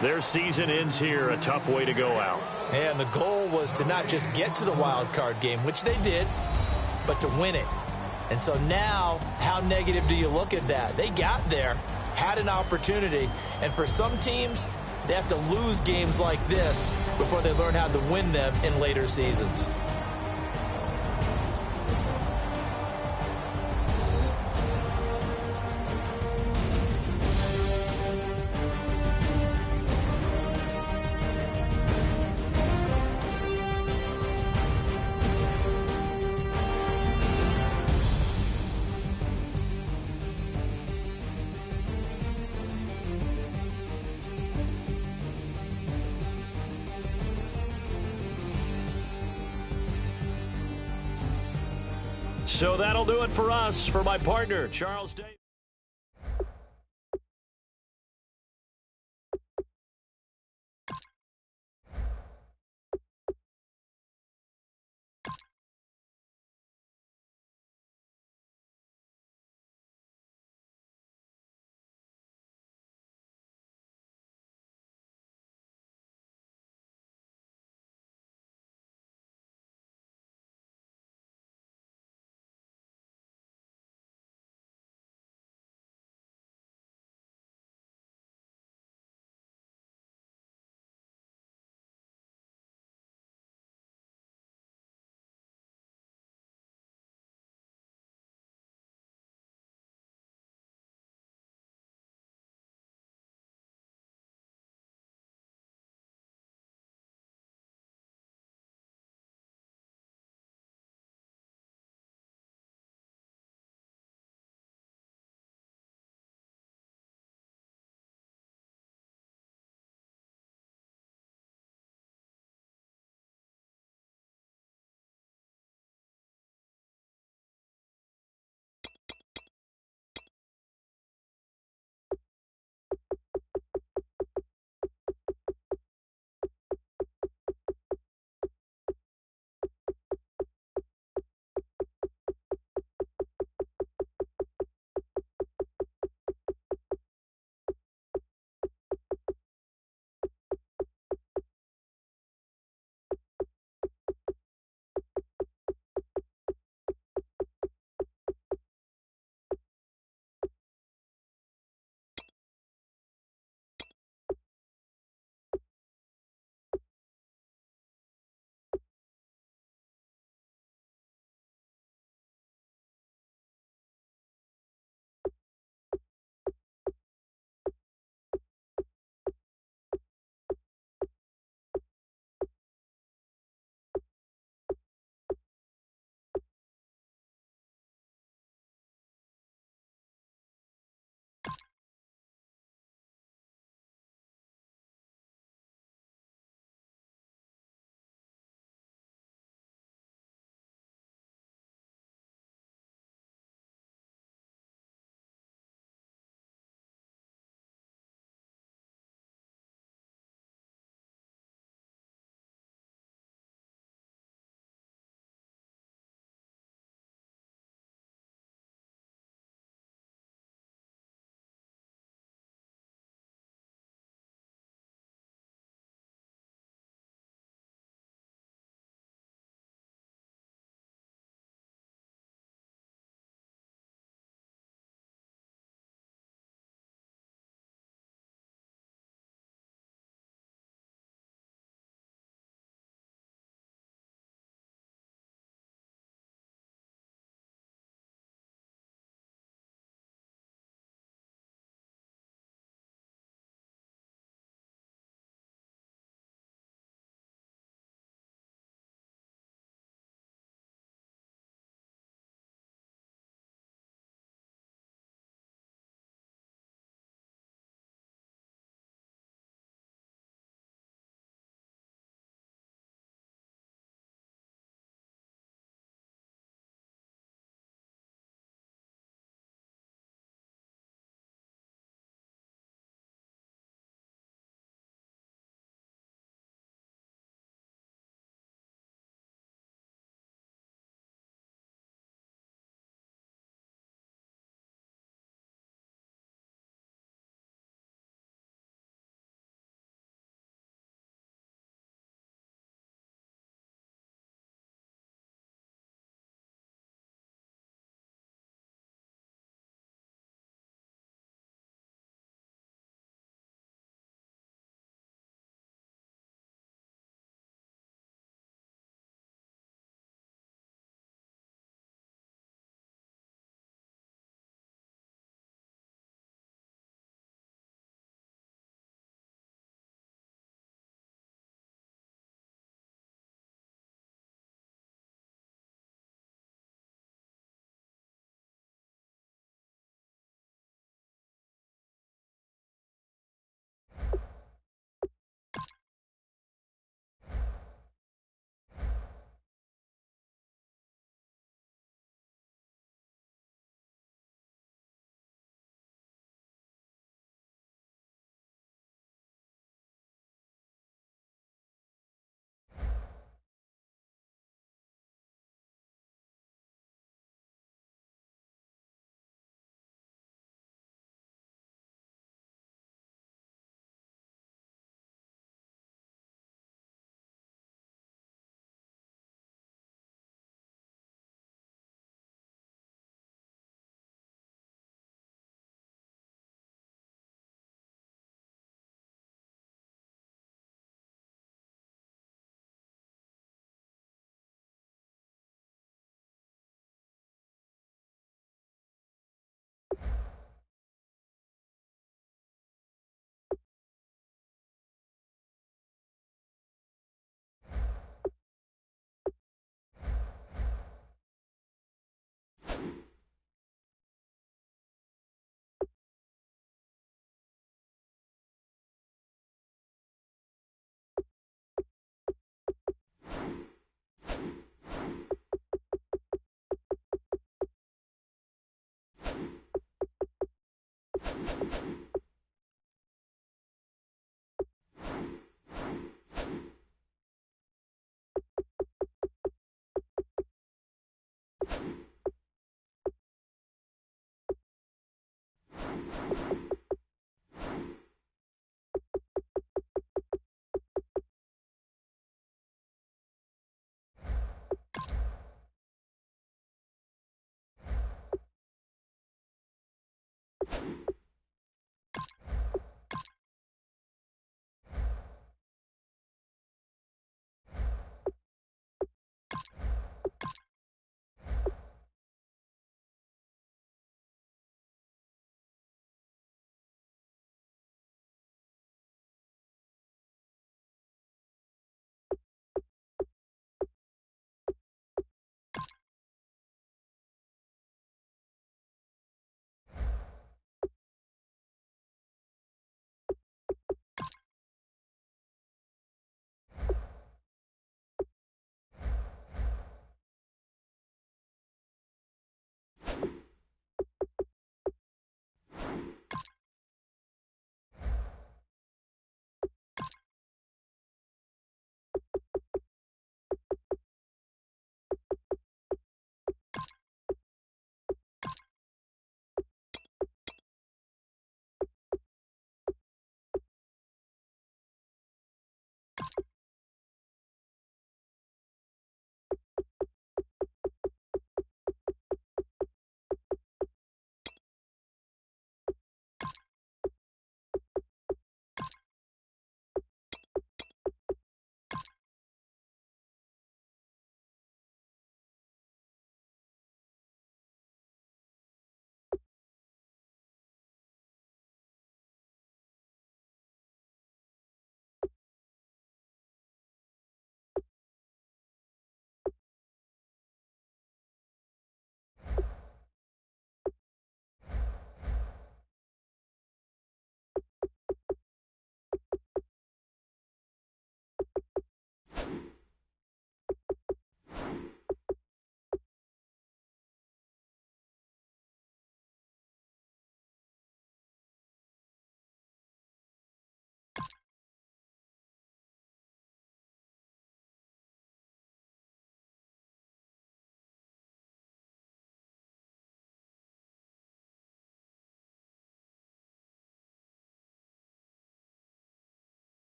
Their season ends here, a tough way to go out. And the goal was to not just get to the wild card game, which they did, but to win it. And so now, how negative do you look at that? They got there, had an opportunity, and for some teams, they have to lose games like this before they learn how to win them in later seasons. So that'll do it for us. For my partner, Charles Davis.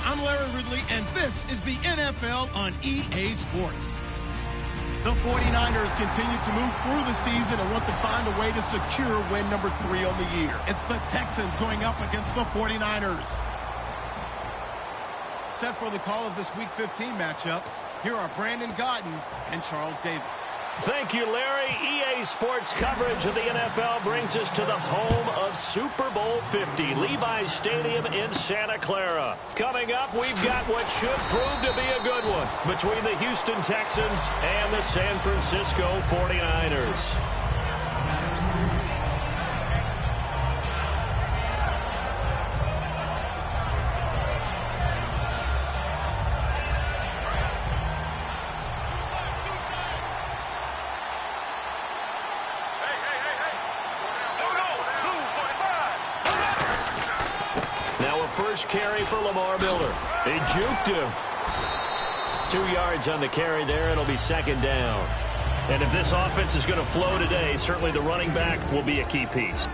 I'm Larry Ridley, and this is the NFL on EA Sports. The 49ers continue to move through the season and want to find a way to secure win number 3 on the year. It's the Texans going up against the 49ers. Set for the call of this Week 15 matchup, here are Brandon Gaudin and Charles Davis. Thank you, Larry. EA Sports coverage of the NFL brings us to the home of Super Bowl 50, Levi's Stadium in Santa Clara. Coming up, we've got what should prove to be a good one between the Houston Texans and the San Francisco 49ers. First carry for Lamar Miller. He juked him. 2 yards on the carry there. It'll be second down. And if this offense is going to flow today, certainly the running back will be a key piece.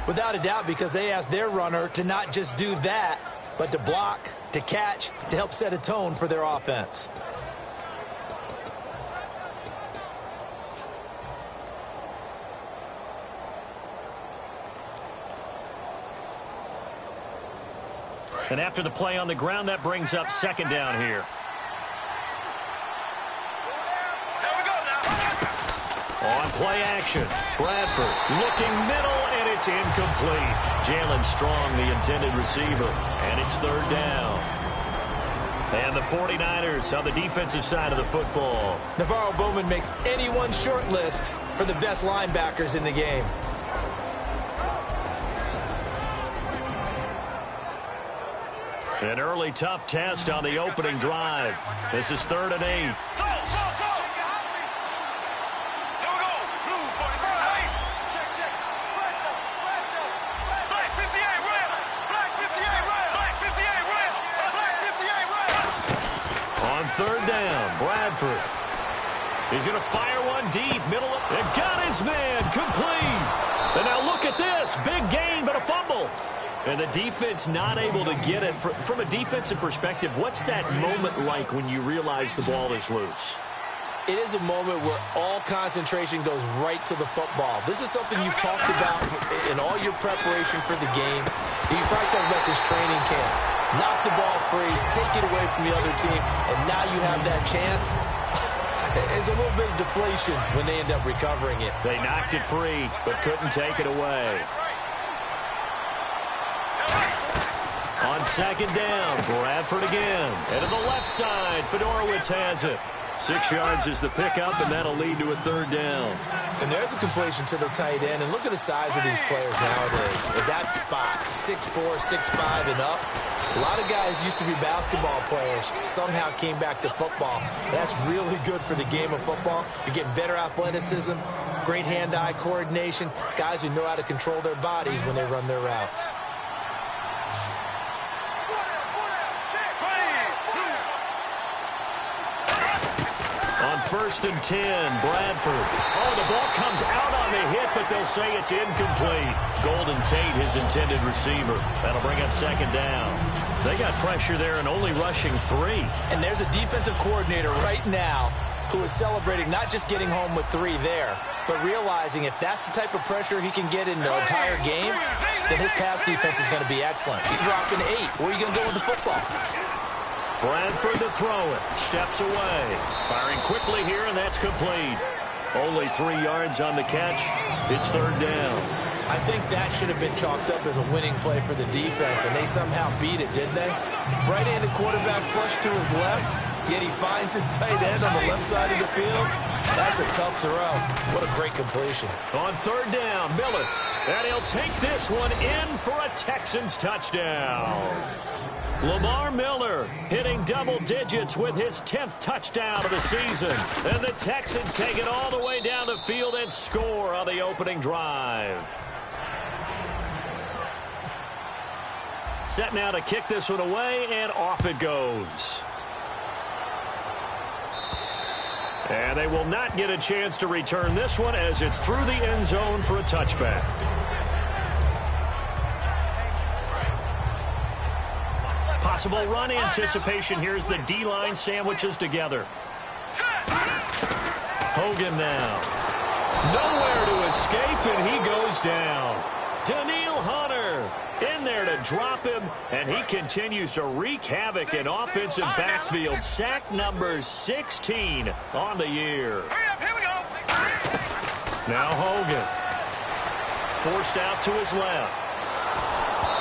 Without a doubt, because they asked their runner to not just do that, but to block, to catch, to help set a tone for their offense. And after the play on the ground, that brings up second down here. On play action, Bradford looking middle, and it's incomplete. Jalen Strong, the intended receiver, and it's third down. And the 49ers on the defensive side of the football. Navarro Bowman makes anyone's short list for the best linebackers in the game. An early tough test on the opening drive. This is 3rd and 8. Third down, Bradford. He's going to fire one deep, middle of it. Got his man, complete. And now look at this, big gain, but a fumble. And the defense not able to get it. From a defensive perspective, what's that moment like when you realize the ball is loose? It is a moment where all concentration goes right to the football. This is something you've talked about in all your preparation for the game. You probably talked about this training camp. Knock the ball free, take it away from the other team, and now you have that chance. There's a little bit of deflation when they end up recovering it. They knocked it free, but couldn't take it away. On second down, Bradford again. And to the left side, Fedorowicz has it. 6 yards is the pickup, and that'll lead to a third down. And there's a completion to the tight end. And look at the size of these players nowadays. At that spot, 6'4", 6'5", and up. A lot of guys used to be basketball players, somehow came back to football. That's really good for the game of football. You're getting better athleticism, great hand-eye coordination, guys who know how to control their bodies when they run their routes. On 1st and 10, Bradford. Oh, the ball comes out on the hit, but they'll say it's incomplete. Golden Tate, his intended receiver. That'll bring up second down. They got pressure there and only rushing 3. And there's a defensive coordinator right now who is celebrating not just getting home with 3 there, but realizing if that's the type of pressure he can get in the entire game, then his pass defense is going to be excellent. He's dropping 8. Where are you going to go with the football? Bradford to throw it. Steps away. Firing quickly here, and that's complete. Only 3 yards on the catch. It's third down. I think that should have been chalked up as a winning play for the defense, and they somehow beat it, didn't they? Right-handed quarterback flush to his left, yet he finds his tight end on the left side of the field. That's a tough throw. What a great completion. On third down, Miller. And he'll take this one in for a Texans touchdown. Lamar Miller hitting double digits with his 10th touchdown of the season. And the Texans take it all the way down the field and score on the opening drive. Set now to kick this one away, and off it goes. And they will not get a chance to return this one as it's through the end zone for a touchback. Possible run anticipation. Here's the D-line sandwiches together. Hogan now. Nowhere to escape, and he goes down. Daniil Hunter in there to drop him, and he continues to wreak havoc in offensive backfield. Sack number 16 on the year. Here we go. Now Hogan. Forced out to his left.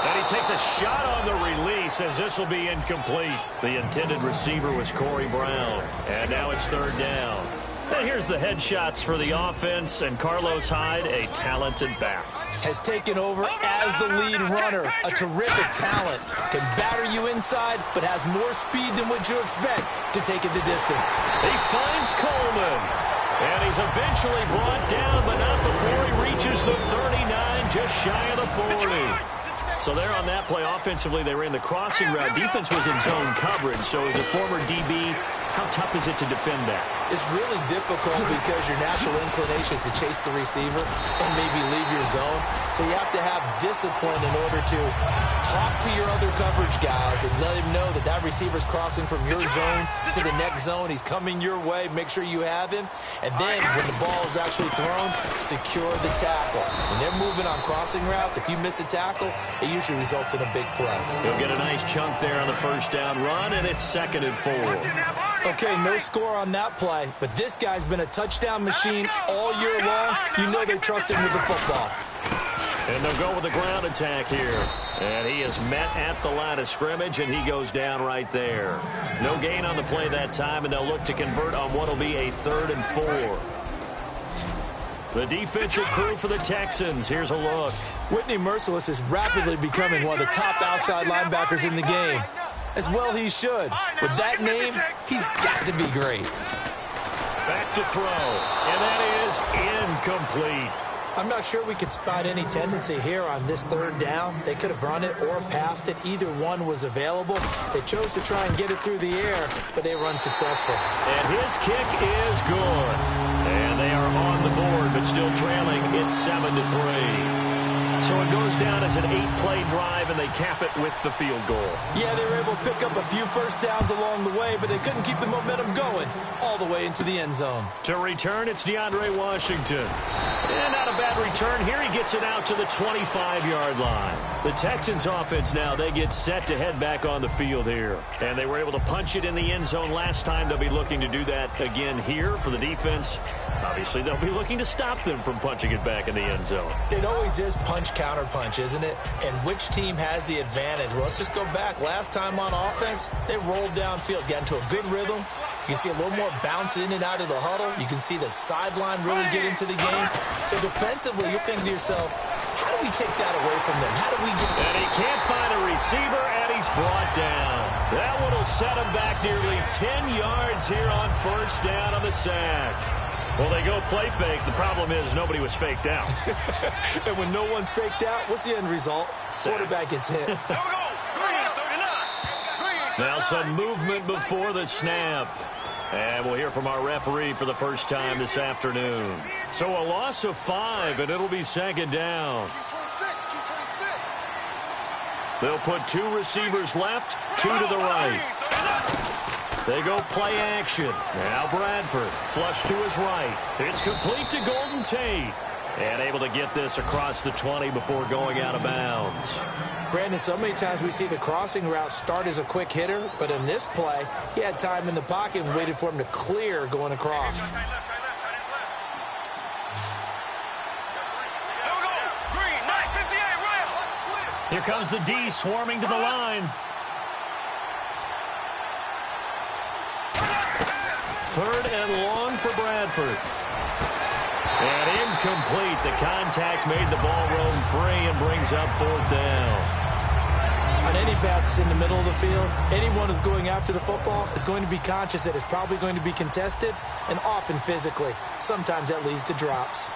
And he takes a shot on the release as this will be incomplete. The intended receiver was Corey Brown. And now it's third down. And here's the headshots for the offense, and Carlos Hyde, a talented back. Has taken over as the lead runner. A terrific talent. Can batter you inside, but has more speed than what you expect to take it the distance. He finds Coleman. And he's eventually brought down, but not before he reaches the 39, just shy of the 40. So there on that play, offensively, they ran the crossing route. Defense was in zone coverage, so as a former DB, how tough is it to defend that? It's really difficult because your natural inclination is to chase the receiver and maybe leave your zone. So you have to have discipline in order to talk to your other coverage guys and let him know that that receiver's crossing from your zone to the next zone. He's coming your way. Make sure you have him. And then when the ball is actually thrown, secure the tackle. When they're moving on crossing routes, if you miss a tackle, it usually results in a big play. He'll get a nice chunk there on the first down run, and it's 2nd and 4. Okay, no score on that play, but this guy's been a touchdown machine all year long. You know they trust him with the football. And they'll go with the ground attack here. And he is met at the line of scrimmage, and he goes down right there. No gain on the play that time, and they'll look to convert on what will be a 3rd and 4. The defensive crew for the Texans. Here's a look. Whitney Merciless is rapidly becoming one of the top outside linebackers in the game. As well he should. With that name, he's got to be great. Back to throw, and that is incomplete. I'm not sure we could spot any tendency here on this 3rd down. They could have run it or passed it. Either one was available. They chose to try and get it through the air, but they were unsuccessful. And his kick is good. And they are on the board, but still trailing. It's 7-3. So it goes down as an 8-play drive, and they cap it with the field goal. Yeah, they were able to pick up a few first downs along the way, but they couldn't keep the momentum going all the way into the end zone. To return, it's DeAndre Washington. And not a bad return here. He gets it out to the 25-yard line. The Texans offense now, they get set to head back on the field here. And they were able to punch it in the end zone last time. They'll be looking to do that again here for the defense. Obviously, they'll be looking to stop them from punching it back in the end zone. It always is punch, counter punch, isn't it? And which team has the advantage? Well, let's just go back. Last time on offense, they rolled downfield, got into a good rhythm. You can see a little more bounce in and out of the huddle. You can see the sideline really get into the game. So defensively, you're thinking to yourself, how do we take that away from them? How do we get... And he can't find a receiver, and he's brought down. That one will set him back nearly 10 yards here on first down on the sack. Well, they go play fake. The problem is nobody was faked out. And when no one's faked out, what's the end result? Quarterback gets hit. Now some movement before the snap. And we'll hear from our referee for the first time this afternoon. So a loss of 5, and it'll be 2nd down. They'll put 2 receivers left, 2 to the right. They go play action. Now Bradford, flush to his right. It's complete to Golden Tate. And able to get this across the 20 before going out of bounds. Brandon, so many times we see the crossing route start as a quick hitter, but in this play, he had time in the pocket and waited for him to clear going across. Here comes the D swarming to the line. 3rd and long for Bradford. And incomplete. The contact made the ball roam free and brings up 4th down. On any passes in the middle of the field, anyone who's going after the football is going to be conscious that it's probably going to be contested, and often physically. Sometimes that leads to drops.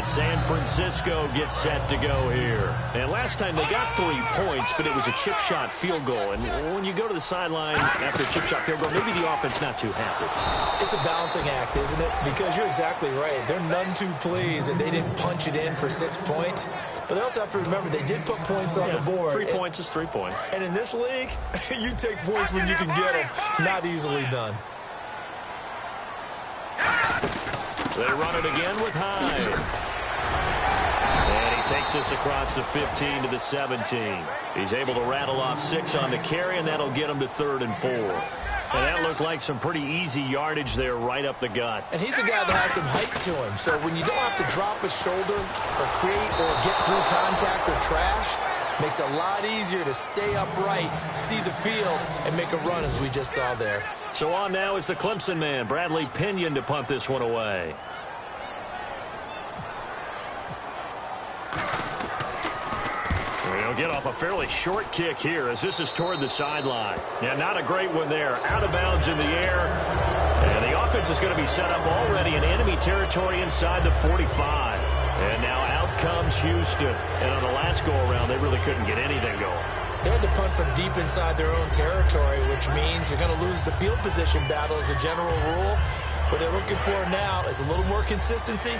San Francisco gets set to go here. And last time they got 3 points, but it was a chip shot field goal. And when you go to the sideline after a chip shot field goal, maybe the offense not too happy. It's a balancing act, isn't it? Because you're exactly right. They're none too pleased that they didn't punch it in for 6 points. But they also have to remember they did put points on the board. 3 points is 3 points. And in this league, you take points when you can get them. Not easily done. They run it again with Hyde. And he takes us across the 15 to the 17. He's able to rattle off 6 on the carry, and that'll get him to 3rd and 4. And that looked like some pretty easy yardage there right up the gut. And he's a guy that has some height to him. So when you don't have to drop a shoulder or create or get through contact or trash, makes it a lot easier to stay upright, see the field, and make a run as we just saw there. So on now is the Clemson man, Bradley Pinion, to punt this one away. He'll get off a fairly short kick here as this is toward the sideline. Yeah, not a great one there. Out of bounds in the air. And the offense is going to be set up already in enemy territory inside the 45. And now out comes Houston. And on the last go-around, they really couldn't get anything going. They had to punt from deep inside their own territory, which means you're going to lose the field position battle as a general rule. What they're looking for now is a little more consistency,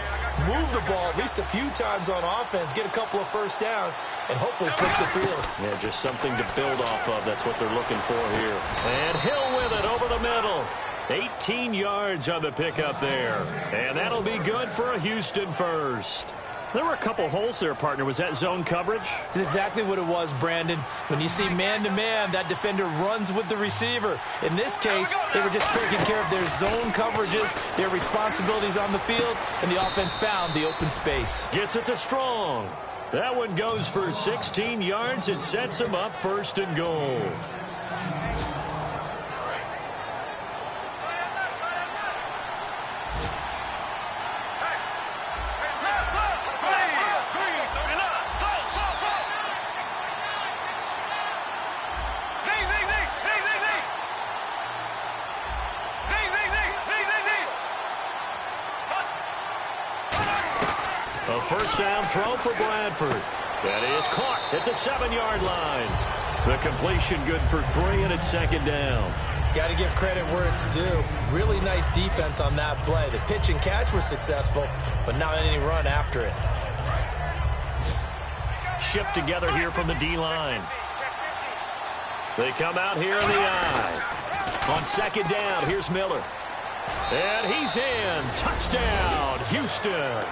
move the ball at least a few times on offense, get a couple of first downs, and hopefully flip the field. Yeah, just something to build off of. That's what they're looking for here. And Hill with it over the middle. 18 yards on the pickup there. And that'll be good for a Houston first. There were a couple holes there, partner. Was that zone coverage? That's exactly what it was, Brandon. When you see man-to-man, that defender runs with the receiver. In this case, they were just taking care of their zone coverages, their responsibilities on the field, and the offense found the open space. Gets it to Strong. That one goes for 16 yards. It sets him up 1st and goal. A first down throw for Bradford. That is caught at the 7-yard line. The completion good for 3, and it's 2nd down. Got to give credit where it's due. Really nice defense on that play. The pitch and catch was successful, but not any run after it. Shift together here from the D-line. They come out here in the eye. On 2nd down, here's Miller. And he's in. Touchdown, Houston.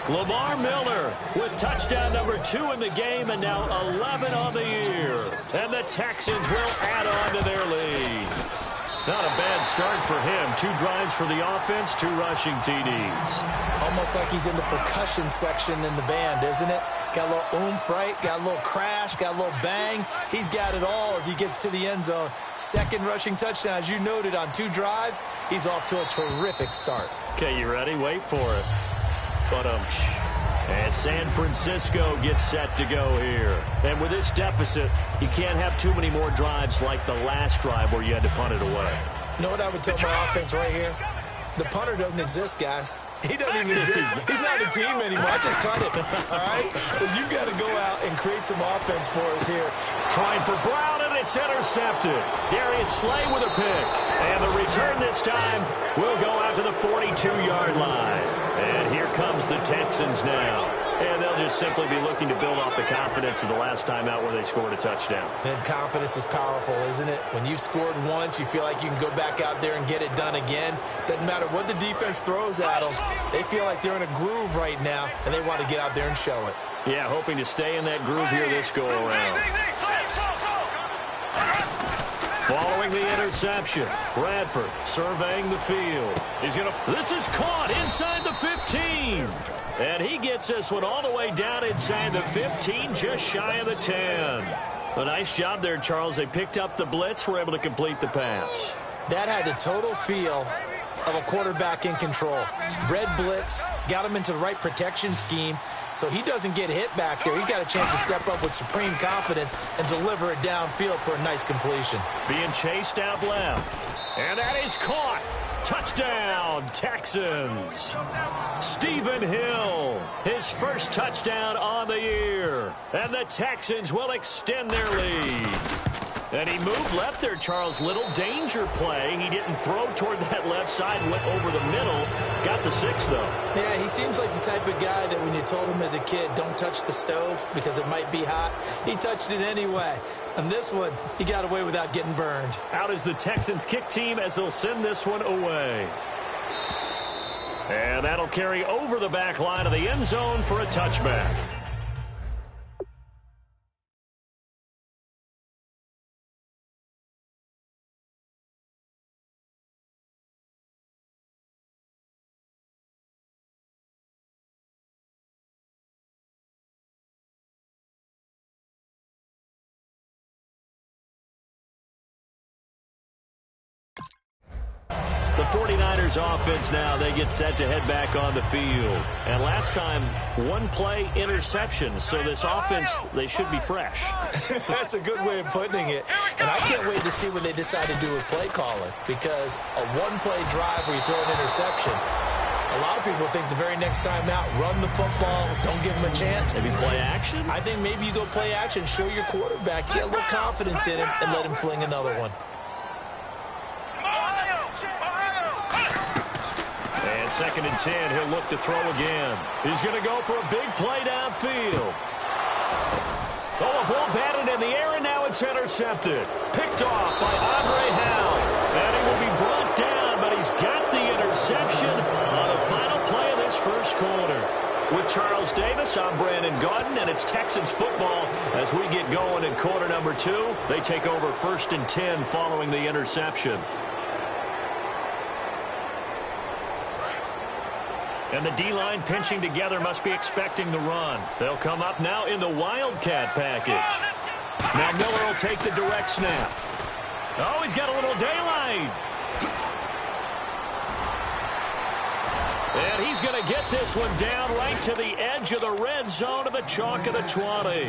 Lamar Miller with touchdown number 2 in the game, and now 11 on the year. And the Texans will add on to their lead. Not a bad start for him. 2 drives for the offense, 2 rushing TDs. Almost like he's in the percussion section in the band, isn't it? Got a little oomph, right? Got a little crash, got a little bang. He's got it all as he gets to the end zone. 2nd rushing touchdown, as you noted, on 2 drives. He's off to a terrific start. Okay, you ready? Wait for it. And San Francisco gets set to go here. And with this deficit, you can't have too many more drives like the last drive where you had to punt it away. You know what I would tell my offense right here? The punter doesn't exist, guys. He doesn't even exist. He's not a team anymore. I just cut it. All right? So you've got to go out and create some offense for us here. Trying for Brown, and it's intercepted. Darius Slay with a pick. And the return this time will go out to the 42-yard line. And here comes the Texans now. And they'll just simply be looking to build off the confidence of the last time out where they scored a touchdown. And confidence is powerful, isn't it? When you've scored once, you feel like you can go back out there and get it done again. Doesn't matter what the defense throws at them. They feel like they're in a groove right now, and they want to get out there and show it. Yeah, hoping to stay in that groove here this go-around. Following the interception, Bradford surveying the field. This is caught inside the 15. And he gets this one all the way down inside the 15, just shy of the 10. A nice job there, Charles. They picked up the blitz, were able to complete the pass. That had the total feel of a quarterback in control. Red blitz, got him into the right protection scheme, so he doesn't get hit back there. He's got a chance to step up with supreme confidence and deliver it downfield for a nice completion. Being chased out left. And that is caught. Touchdown, Texans. Stephen Hill, his first touchdown on the year. And the Texans will extend their lead. And he moved left there, Charles. Little danger play. He didn't throw toward that left side, went over the middle. Got the 6, though. Yeah, he seems like the type of guy that when you told him as a kid, don't touch the stove because it might be hot, he touched it anyway. And this one, he got away without getting burned. Out is the Texans kick team as they'll send this one away. And that'll carry over the back line of the end zone for a touchback. The 49ers offense now, they get set to head back on the field. And last time, one play interception. So this offense, they should be fresh. That's a good way of putting it. And I can't wait to see what they decide to do with play calling. Because a one-play drive where you throw an interception, a lot of people think the very next time out, run the football, don't give them a chance. Maybe play action? I think maybe you go play action, show your quarterback, get a little confidence in him, and let him fling another one. And 2nd and 10, he'll look to throw again. He's going to go for a big play downfield. Oh, a ball batted in the air, and now it's intercepted. Picked off by Andre Howe. And he will be brought down, but he's got the interception on the final play of this first quarter. With Charles Davis, I'm Brandon Gaudin, and it's Texans football as we get going in quarter number 2. They take over 1st and 10 following the interception. And the D-line pinching together, must be expecting the run. They'll come up now in the Wildcat package. Now Miller will take the direct snap. Oh, he's got a little daylight. And he's going to get this one down right to the edge of the red zone of the chalk of the 20.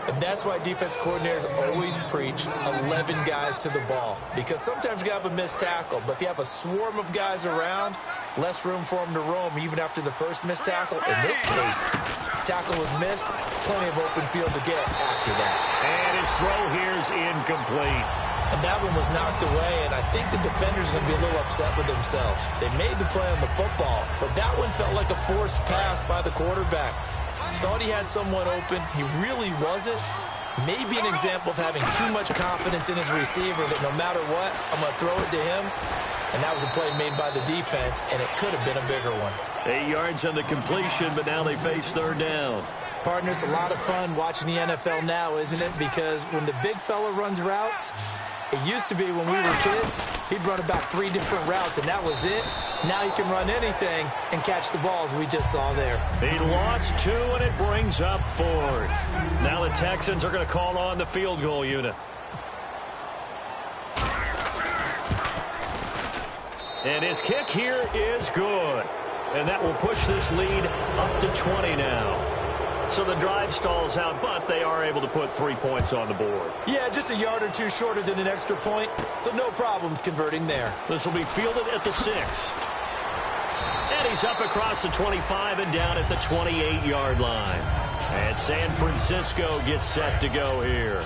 And that's why defense coordinators always preach 11 guys to the ball. Because sometimes you have a missed tackle, but if you have a swarm of guys around, less room for them to roam even after the first missed tackle. In this case, tackle was missed, plenty of open field to get after that. And his throw here is incomplete. And that one was knocked away, and I think the defender's going to be a little upset with themselves. They made the play on the football, but that one felt like a forced pass by the quarterback. Thought he had someone open. He really wasn't. Maybe an example of having too much confidence in his receiver that no matter what, I'm going to throw it to him. And that was a play made by the defense, and it could have been a bigger one. 8 yards on the completion, but now they face 3rd down. Partner, it's a lot of fun watching the NFL now, isn't it? Because when the big fella runs routes, it used to be when we were kids, he'd run about 3 different routes, and that was it. Now he can run anything and catch the balls we just saw there. He lost 2, and it brings up 4th. Now the Texans are going to call on the field goal unit. And his kick here is good. And that will push this lead up to 20 now. So the drive stalls out, but they are able to put 3 points on the board. Yeah, just a yard or 2 shorter than an extra point, so no problems converting there. This will be fielded at the 6. And he's up across the 25 and down at the 28-yard line. And San Francisco gets set to go here.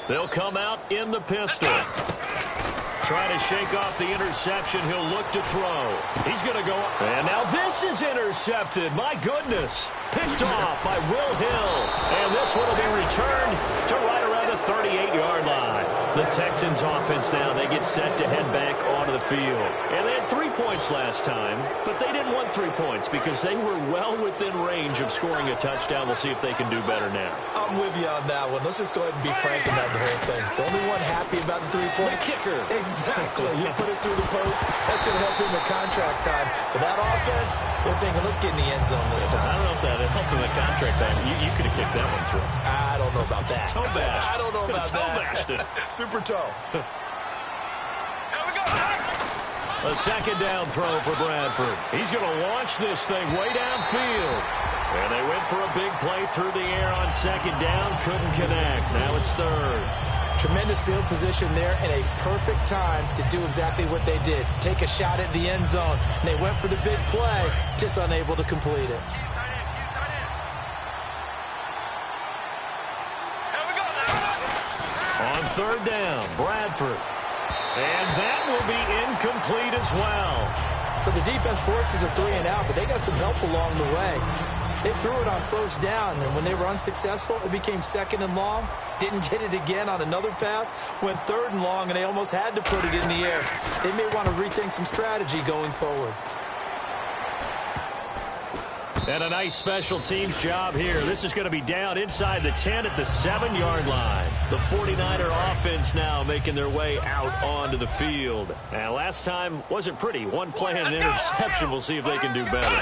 They'll come out in the pistol. Trying to shake off the interception. He'll look to throw. He's going to go up. And now this is intercepted. My goodness. Picked off by Will Hill. And this one will be returned to right around the 38-yard line. The Texans offense now, they get set to head back onto the field. And they had 3 points points last time, but they didn't want 3 points because they were well within range of scoring a touchdown. We'll see if they can do better now. I'm with you on that one. Let's just go ahead and be frank about the whole thing. The only one happy about the 3-point kicker. Exactly. He put it through the post. That's going to help him at contract time. But that offense, they're thinking, let's get in the end zone this time. I don't know if that helped him at contract time. You could have kicked that one through. I don't know about that. Toe bash. I don't know about toe bashed it. Super toe. A second down throw for Bradford. He's going to launch this thing way downfield. And they went for a big play through the air on second down. Couldn't connect. Now it's third. Tremendous field position there and a perfect time to do exactly what they did. Take a shot at the end zone. And they went for the big play, just unable to complete it. On third down, Bradford. And that will be incomplete as well. So the defense forces a 3-and-out, but they got some help along the way. They threw it on first down, and when they were unsuccessful, it became second and long. Didn't get it again on another pass. Went third and long, and they almost had to put it in the air. They may want to rethink some strategy going forward. And a nice special teams job here. This is going to be down inside the 10 at the 7-yard line. The 49er offense now making their way out onto the field. And last time wasn't pretty. One play and an interception. We'll see if they can do better.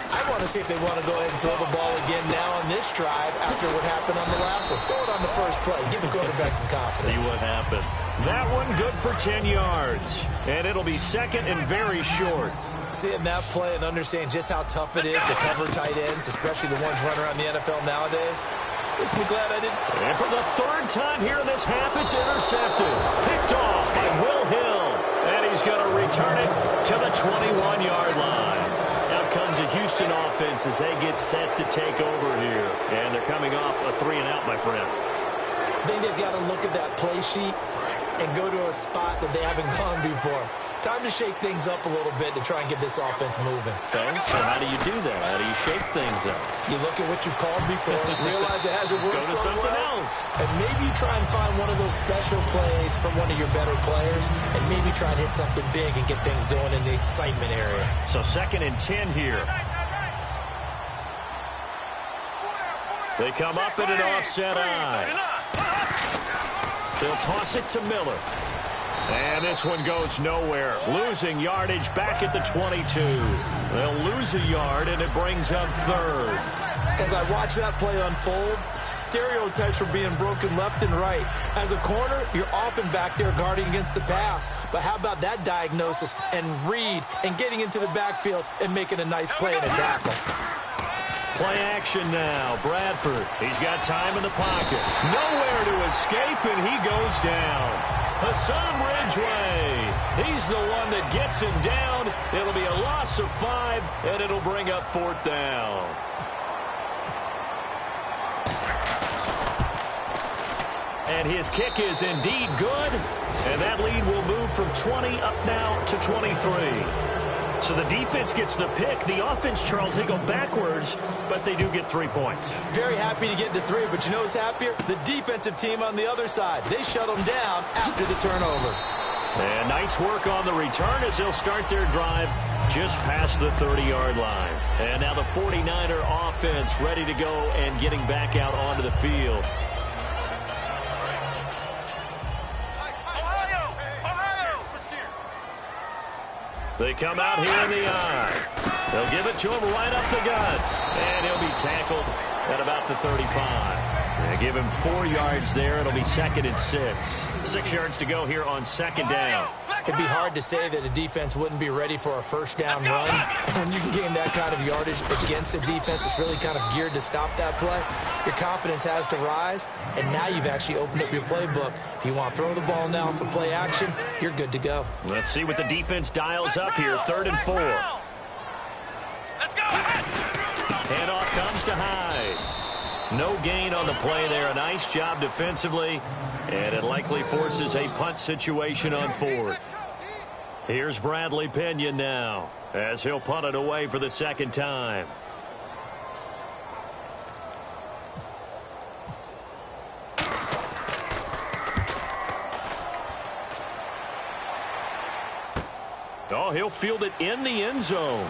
I want to see if they want to go ahead and throw the ball again now on this drive after what happened on the last one. Throw it on the first play. Give the quarterback some confidence. See what happens. That one good for 10 yards. And it'll be second and very short. Seeing that play and understand just how tough it is to cover tight ends, especially the ones running around the NFL nowadays, makes me glad I didn't. And for the third time here in this half, it's intercepted. Picked off by Will Hill. And he's going to return it to the 21-yard line. Out comes the Houston offense as they get set to take over here. And they're coming off a 3-and-out, my friend. I think they've got to look at that play sheet and go to a spot that they haven't gone before. Time to shake things up a little bit to try and get this offense moving. Okay, so how do you do that? How do you shake things up? You look at what you've called before, realize it hasn't worked so well. Go to something else. And maybe try and find one of those special plays from one of your better players, and maybe try and hit something big and get things going in the excitement area. So second and 10 here. They come up in an offset eye. They'll toss it to Miller. And this one goes nowhere. Losing yardage back at the 22. They'll lose a yard, and it brings up third. As I watch that play unfold, stereotypes are being broken left and right. As a corner, you're often back there guarding against the pass. But how about that diagnosis and read and getting into the backfield and making a nice play and a tackle? Play action now. Bradford. He's got time in the pocket. Nowhere to escape, and he goes down. Hassan Ridgeway. He's the one that gets him down. It'll be a loss of 5, and it'll bring up fourth down. And his kick is indeed good. And that lead will move from 20 up now to 23. So the defense gets the pick. The offense, Charles, they go backwards, but they do get 3 points. Very happy to get to 3, but you know who's happier? The defensive team on the other side. They shut them down after the turnover. And nice work on the return as they'll start their drive just past the 30-yard line. And now the 49er offense ready to go and getting back out onto the field. They come out here in the eye. They'll give it to him right up the gut. And he'll be tackled at about the 35. They give him 4 yards there. It'll be second and 6. 6 yards to go here on second down. It'd be hard to say that a defense wouldn't be ready for a first down run. When you can gain that kind of yardage against a defense that's really kind of geared to stop that play, your confidence has to rise, and now you've actually opened up your playbook. If you want to throw the ball now for play action, you're good to go. Let's see what the defense dials up here. 3rd and 4. Handoff comes to Hyde. No gain on the play there. A nice job defensively, and it likely forces a punt situation on 4th. Here's Bradley Pinion now as he'll punt it away for the second time. Oh, he'll field it in the end zone.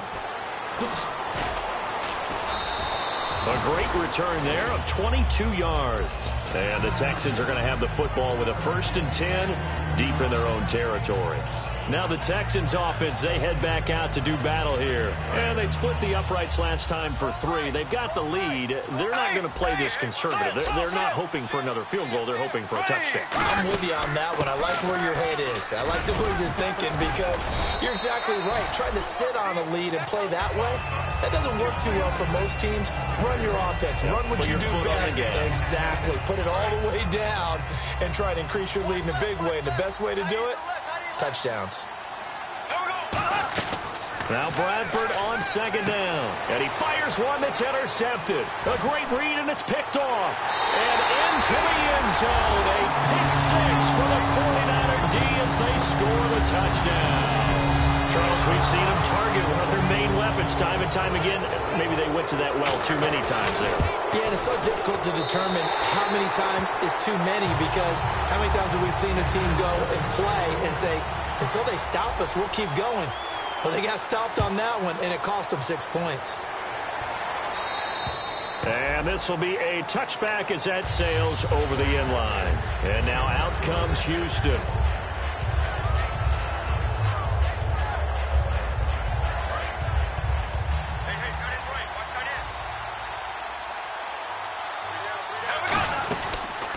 A great return there of 22 yards. And the Texans are going to have the football with a 1st and 10 deep in their own territory. Now the Texans offense, they head back out to do battle here. And they split the uprights last time for 3. They've got the lead. They're not going to play this conservative. They're not hoping for another field goal. They're hoping for a touchdown. I'm with you on that one. I like where your head is. I like the way you're thinking because you're exactly right. Trying to sit on a lead and play that way, that doesn't work too well for most teams. Run your offense. Yep. Run what you do best. Exactly. Put it all the way down and try to increase your lead in a big way. And the best way to do it, touchdowns. Now Bradford on 2nd down. And he fires one that's intercepted. A great read, and it's picked off. And into the end zone. A pick 6 for the 49er D as they score the touchdown. Charles, we've seen them target one of their main weapons time and time again. Maybe they went to that well too many times there. Yeah, and it's so difficult to determine how many times is too many because how many times have we seen a team go and play and say, until they stop us, we'll keep going. Well, they got stopped on that one, and it cost them 6 points. And this will be a touchback as that sails over the end line. And now out comes Houston.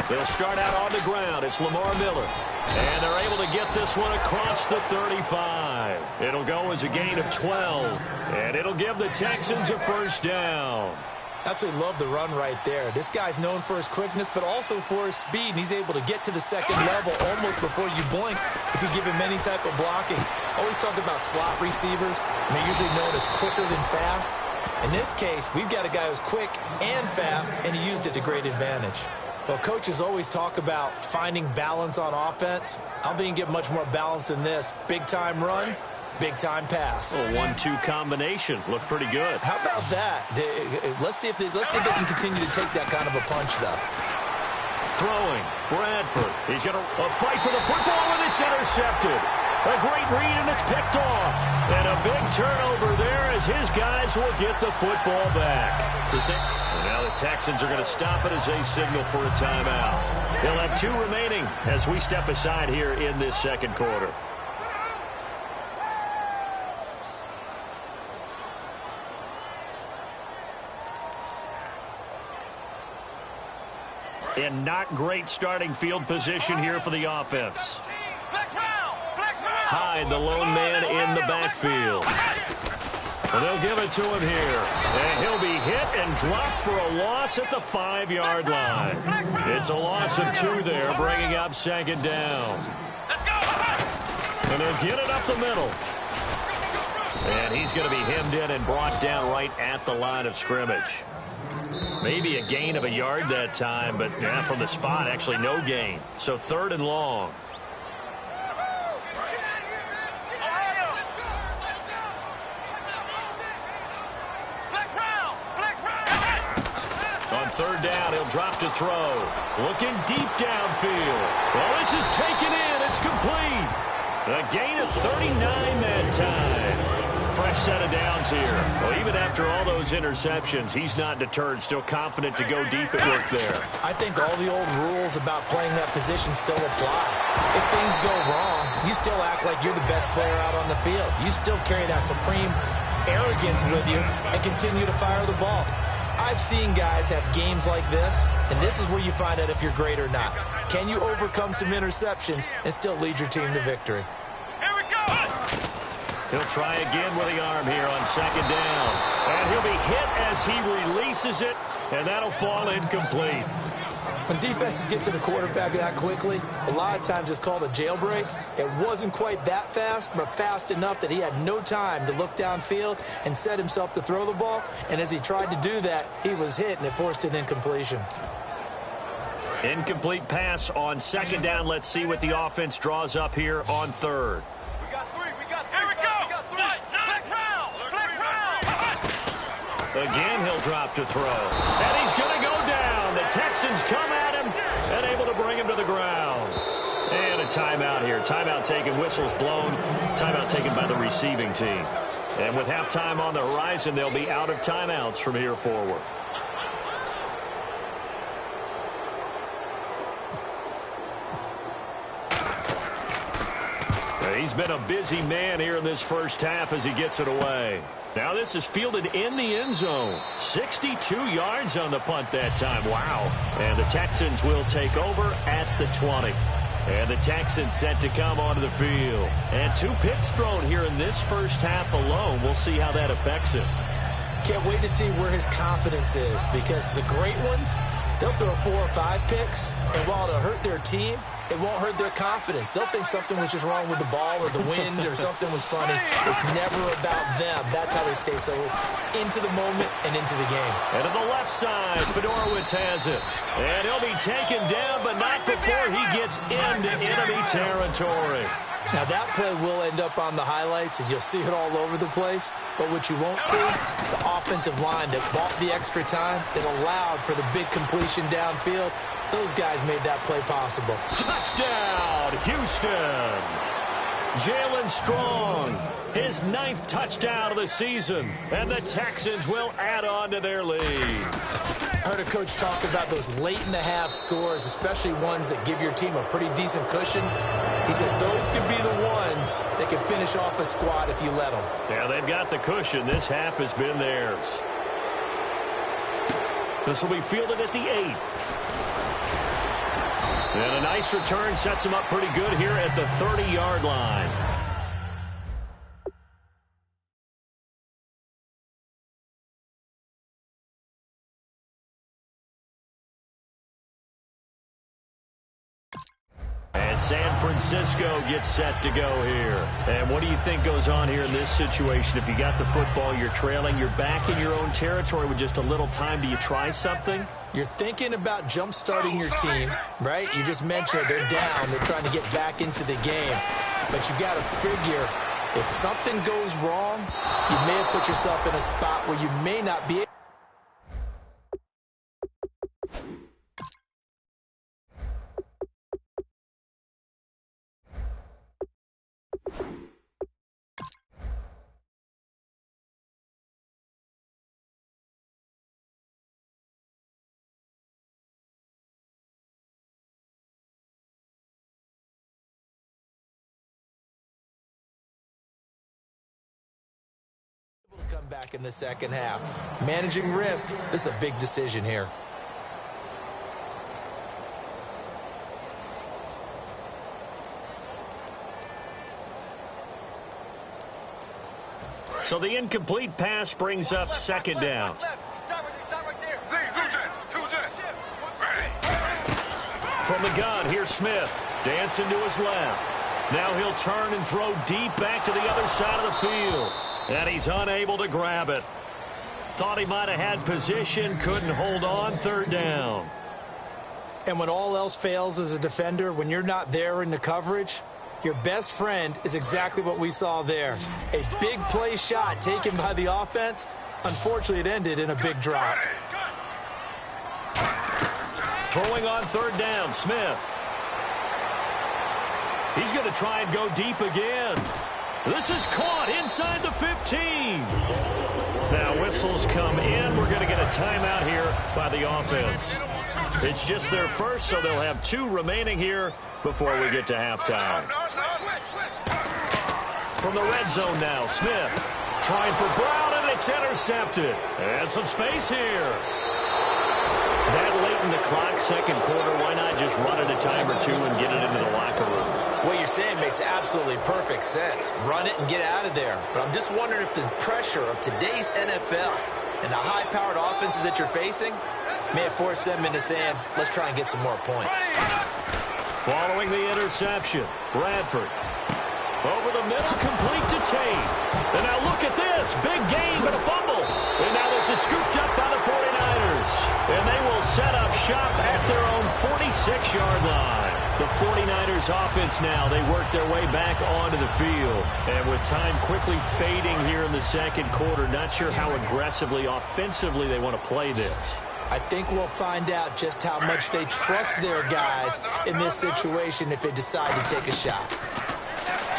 They'll start out on the ground. It's Lamar Miller. And they're able to get this one across the 35. It'll go as a gain of 12. And it'll give the Texans a 1st down. Absolutely love the run right there. This guy's known for his quickness, but also for his speed. And he's able to get to the 2nd level almost before you blink if you give him any type of blocking. Always talk about slot receivers. And they're usually known as quicker than fast. In this case, we've got a guy who's quick and fast, and he used it to great advantage. Well, coaches always talk about finding balance on offense. I don't think you can get much more balance than this. Big-time run, big-time pass. A 1-2 combination. Looked pretty good. How about that? Let's see if they can continue to take that kind of a punch, though. Throwing, Bradford. He's going to fight for the football, and it's intercepted. A great read, and it's picked off. And a big turnover there as his guys will get the football back. And now the Texans are going to stop it as they signal for a timeout. They'll have 2 remaining as we step aside here in this 2nd quarter. And not great starting field position here for the offense. Hyde, the lone man in the backfield. And they'll give it to him here. And he'll be hit and dropped for a loss at the 5-yard line. It's a loss of 2 there, bringing up 2nd down. And they'll get it up the middle. And he's going to be hemmed in and brought down right at the line of scrimmage. Maybe a gain of a yard that time, but yeah, from the spot, actually no gain. So 3rd and long. On 3rd down, he'll drop to throw. Looking deep downfield. Well, this is taken in. It's complete. A gain of 39 that time. Fresh set of downs here. Well, even after all those interceptions, he's not deterred, still confident to go deep at work there. I think all the old rules about playing that position still apply. If things go wrong, you still act like you're the best player out on the field. You still carry that supreme arrogance with you and continue to fire the ball. I've seen guys have games like this, and this is where you find out if you're great or not. Can you overcome some interceptions and still lead your team to victory? He'll try again with the arm here on 2nd down. And he'll be hit as he releases it, and that'll fall incomplete. When defenses get to the quarterback that quickly, a lot of times it's called a jailbreak. It wasn't quite that fast, but fast enough that he had no time to look downfield and set himself to throw the ball. And as he tried to do that, he was hit, and it forced an incompletion. Incomplete pass on 2nd down. Let's see what the offense draws up here on 3rd. Again, he'll drop to throw. And he's going to go down. The Texans come at him and able to bring him to the ground. And a timeout here. Timeout taken, whistles blown. Timeout taken by the receiving team. And with halftime on the horizon, they'll be out of timeouts from here forward. He's been a busy man here in this first half as he gets it away. Now this is fielded in the end zone. 62 yards on the punt that time. Wow. And the Texans will take over at the 20. And the Texans set to come onto the field. And 2 picks thrown here in this first half alone. We'll see how that affects him. Can't wait to see where his confidence is, because the great ones, they'll throw 4 or 5 picks, and while it'll hurt their team, it won't hurt their confidence. They'll think something was just wrong with the ball or the wind or something was funny. It's never about them. That's how they stay so into the moment and into the game. And to the left side, Fedorowicz has it. And he'll be taken down, but not before he gets into enemy territory. Now, that play will end up on the highlights, and you'll see it all over the place. But what you won't see, the offensive line that bought the extra time, that allowed for the big completion downfield, those guys made that play possible. Touchdown, Houston. Jalen Strong, his 9th touchdown of the season. And the Texans will add on to their lead. I heard a coach talk about those late-in-the-half scores, especially ones that give your team a pretty decent cushion. He said those could be the ones that can finish off a squad if you let them. Yeah, they've got the cushion. This half has been theirs. This will be fielded at the 8. And a nice return sets him up pretty good here at the 30-yard line. And San Francisco gets set to go here. And what do you think goes on here in this situation? If you got the football, you're trailing, you're back in your own territory with just a little time. Do you try something? You're thinking about jump-starting your team, right? You just mentioned it. They're down. They're trying to get back into the game. But you got to figure, if something goes wrong, you may have put yourself in a spot where you may not be able. Come back in the second half. Managing risk, this is a big decision here. So the incomplete pass brings up second down. From the gun, here's Smith. Dancing to his left. Now he'll turn and throw deep back to the other side of the field. And he's unable to grab it. Thought he might have had position, couldn't hold on, 3rd down. And when all else fails as a defender, when you're not there in the coverage, your best friend is exactly what we saw there. A big play shot taken by the offense. Unfortunately, it ended in a big drop. Throwing on 3rd down, Smith. He's going to try and go deep again. This is caught inside the 15. Now whistles come in. We're going to get a timeout here by the offense. It's just their first, so they'll have 2 remaining here before we get to halftime. From the red zone now, Smith trying for Brown, and it's intercepted. And some space here. That late in the clock, second quarter, why not just run it a time or 2 and get it into the locker room? What you're saying makes absolutely perfect sense. Run it and get out of there. But I'm just wondering if the pressure of today's NFL and the high-powered offenses that you're facing may have forced them into saying, let's try and get some more points. Following the interception, Bradford. Over the middle, complete to Tate. And now look at this. Big gain, but a fumble. And now this is scooped up by the 49ers. And they will set up shop at their own 46-yard line. The 49ers offense now, they work their way back onto the field. And with time quickly fading here in the second quarter, not sure how aggressively, offensively they want to play this. I think we'll find out just how much they trust their guys in this situation if they decide to take a shot.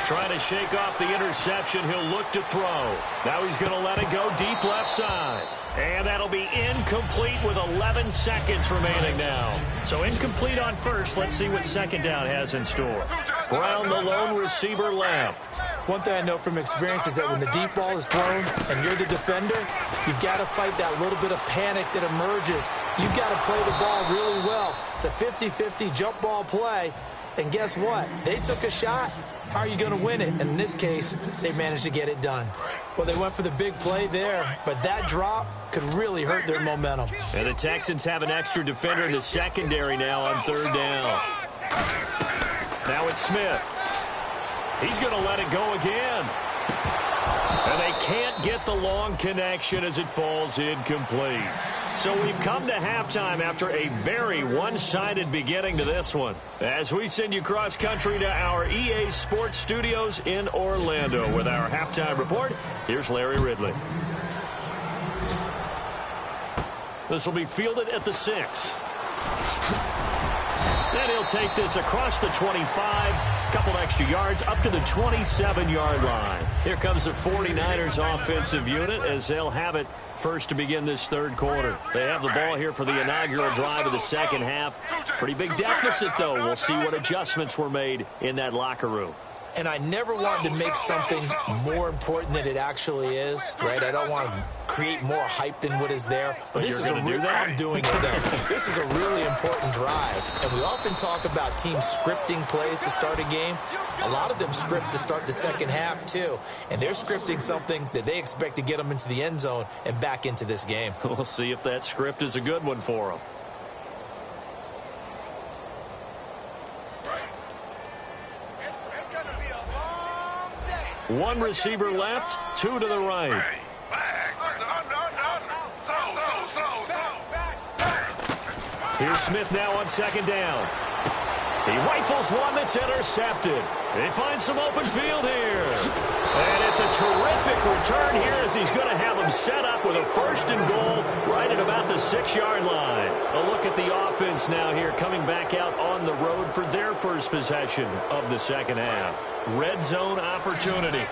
Trying to shake off the interception. He'll look to throw. Now he's going to let it go deep left side. And that'll be incomplete with 11 seconds remaining now. So incomplete on first. Let's see what second down has in store. Brown, the lone receiver, left. One thing I know from experience is that when the deep ball is thrown and you're the defender, you've got to fight that little bit of panic that emerges. You've got to play the ball really well. It's a 50-50 jump ball play. And guess what? They took a shot. How are you going to win it? And in this case, they managed to get it done. Well, they went for the big play there, but that drop could really hurt their momentum. And the Texans have an extra defender in the secondary now on third down. Now it's Smith. He's going to let it go again. And they can't get the long connection as it falls incomplete. So we've come to halftime after a very one-sided beginning to this one. As we send you cross-country to our EA Sports Studios in Orlando with our halftime report, here's Larry Ridley. This will be fielded at the 6. And he'll take this across the 25, couple extra yards up to the 27-yard line. Here comes the 49ers offensive unit as they'll have it first to begin this third quarter. They have the ball here for the inaugural drive of the second half. Pretty big deficit, though. We'll see what adjustments were made in that locker room. And I never wanted to make something more important than it actually is, right? I don't want to create more hype than what is there. But this is a real, I'm doing it, though. This is a really important drive. And we often talk about teams scripting plays to start a game. A lot of them script to start the second half, too. And they're scripting something that they expect to get them into the end zone and back into this game. We'll see if that script is a good one for them. One receiver left, two to the right. Here's Smith now on second down. He rifles one that's intercepted. They find some open field here. And it's a terrific return here as he's going to have them set up with a first and goal right at about the 6-yard line. A look at the offense now here coming back out on the road for their first possession of the second half. Red zone opportunity.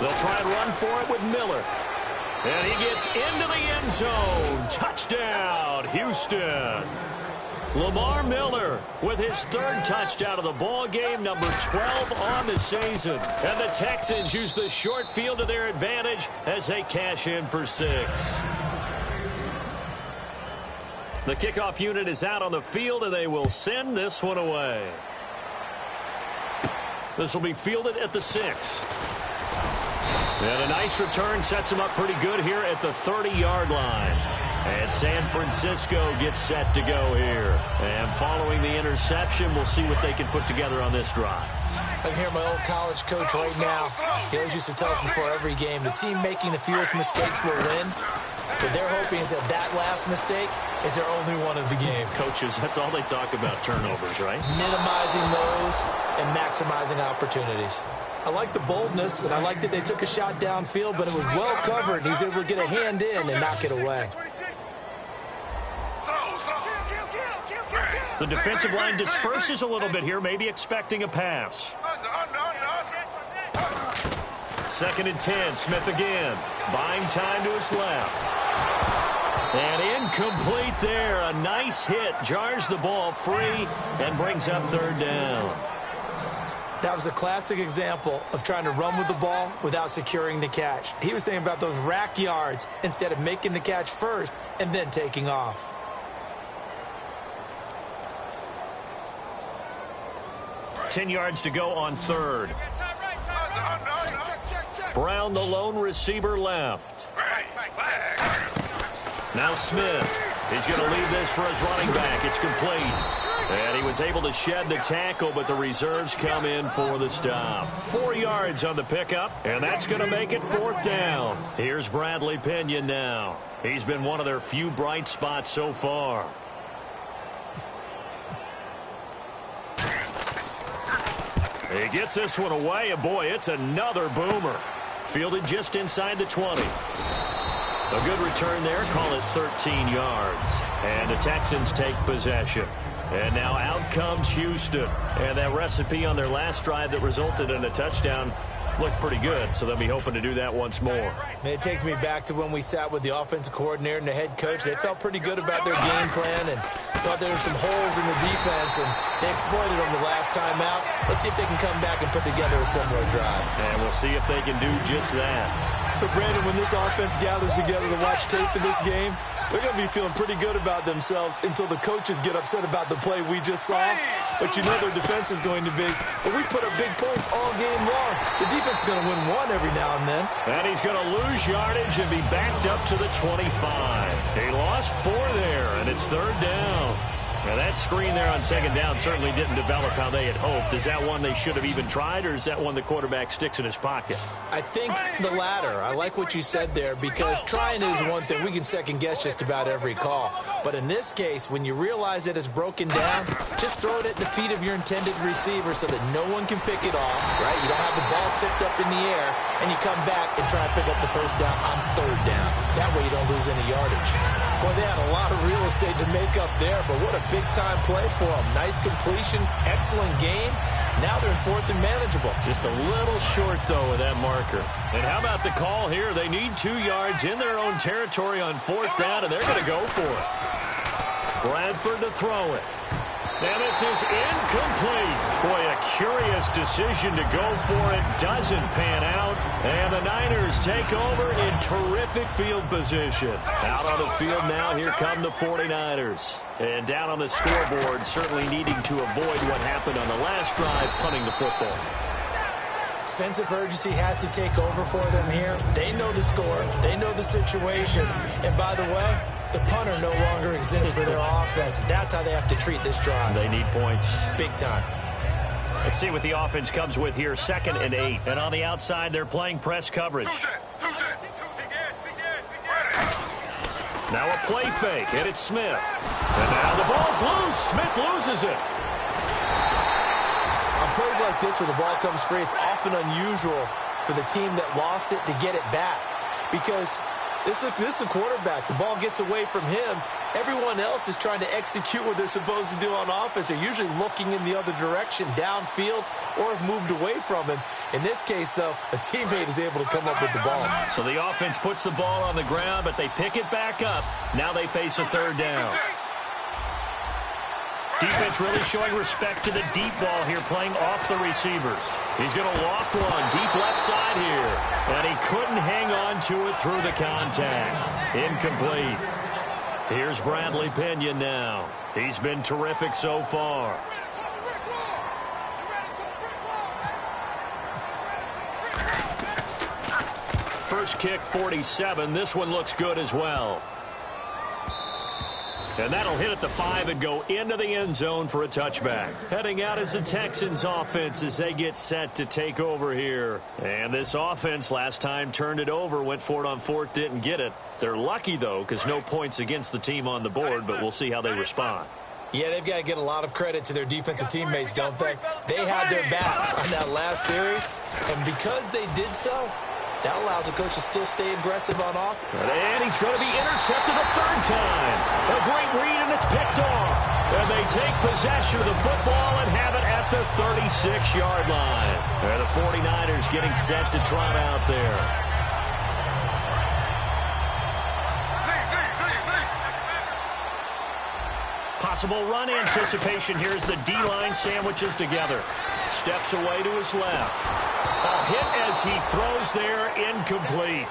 They'll try and run for it with Miller. And he gets into the end zone. Touchdown, Houston. Lamar Miller with his third touchdown of the ball game, number 12 on the season. And the Texans use the short field to their advantage as they cash in for 6. The kickoff unit is out on the field, and they will send this one away. This will be fielded at the 6. And a nice return sets him up pretty good here at the 30-yard line. And San Francisco gets set to go here. And following the interception, we'll see what they can put together on this drive. I can hear my old college coach right now. He always used to tell us before every game, the team making the fewest mistakes will win. What they're hoping is that last mistake is their only one of the game. Coaches, that's all they talk about, turnovers, right? Minimizing those and maximizing opportunities. I like the boldness, and I like that they took a shot downfield, but it was well covered. He's able to get a hand in and knock it away. The defensive line disperses a little bit here, maybe expecting a pass. Second and 10, Smith again. Buying time to his left. And incomplete there. A nice hit. Jars the ball free and brings up third down. That was a classic example of trying to run with the ball without securing the catch. He was thinking about those rack yards instead of making the catch first and then taking off. Ten yards to go on third. Brown, the lone receiver, left. Now Smith. He's going to leave this for his running back. It's complete. And he was able to shed the tackle, but the reserves come in for the stop. 4 yards on the pickup, and that's going to make it fourth down. Here's Bradley Pinion now. He's been one of their few bright spots so far. He gets this one away, and boy, it's another boomer. Fielded just inside the 20. A good return there. Call it 13 yards. And the Texans take possession. And now out comes Houston. And that recipe on their last drive that resulted in a touchdown looked pretty good, so they'll be hoping to do that once more. And it takes me back to when we sat with the offensive coordinator and the head coach. They felt pretty good about their game plan and thought there were some holes in the defense, and they exploited them the last time out. Let's see if they can come back and put together a similar drive. And we'll see if they can do just that. So, Brandon, when this offense gathers together to watch tape for this game, they're going to be feeling pretty good about themselves until the coaches get upset about the play we just saw. But you know their defense is going to be, but we put up big points all game long. The defense is going to win one every now and then. And he's going to lose yardage and be backed up to the 25. He lost 4 there, and it's 3rd down. Now, that screen there on 2nd down certainly didn't develop how they had hoped. Is that one they should have even tried, or is that one the quarterback sticks in his pocket? I think the latter. I like what you said there, because trying is one thing. We can second-guess just about every call. But in this case, when you realize that it's broken down, just throw it at the feet of your intended receiver so that no one can pick it off, right? You don't have the ball tipped up in the air, and you come back and try to pick up the first down on 3rd down. That way you don't lose any yardage. Boy, they had a lot of real estate to make up there, but what a big-time play for them. Nice completion, excellent game. Now they're in 4th and manageable. Just a little short, though, with that marker. And how about the call here? They need 2 yards in their own territory on 4th down, and they're going to go for it. Bradford to throw it. And this is incomplete. Boy, a curious decision to go for it. Doesn't pan out. And the Niners take over in terrific field position. Out on the field now, here come the 49ers. And down on the scoreboard, certainly needing to avoid what happened on the last drive, punting the football. Sense of urgency has to take over for them here. They know the score. They know the situation. And by the way, the punter no longer exists for their offense. That's how they have to treat this drive. They need points. Big time. Let's see what the offense comes with here. 2nd and 8. And on the outside, they're playing press coverage. Now a play fake, and it's Smith. And now the ball's loose. Smith loses it. On plays like this where the ball comes free, it's often unusual for the team that lost it to get it back. Because this is the quarterback. The ball gets away from him. Everyone else is trying to execute what they're supposed to do on offense. They're usually looking in the other direction, downfield, or have moved away from him. In this case, though, a teammate is able to come up with the ball. So the offense puts the ball on the ground, but they pick it back up. Now they face a 3rd down. Defense really showing respect to the deep ball here, playing off the receivers. He's going to loft one deep left side here. And he couldn't hang on to it through the contact. Incomplete. Here's Bradley Pinion now. He's been terrific so far. First kick, 47. This one looks good as well. And that'll hit at the 5 and go into the end zone for a touchback. Heading out is the Texans offense as they get set to take over here. And this offense last time turned it over, went for it on 4th, didn't get it. They're lucky, though, because no points against the team on the board, but we'll see how they respond. Yeah, they've got to get a lot of credit to their defensive teammates, don't they? They had their backs on that last series, and because they did so, that allows the coach to still stay aggressive on offense. And he's going to be intercepted a 3rd time. A great read, and it's picked off. And they take possession of the football and have it at the 36-yard line. And the 49ers getting set to trot out there. Possible run anticipation. Here's the D-line sandwiches together. Steps away to his left. A hit as he throws there, incomplete.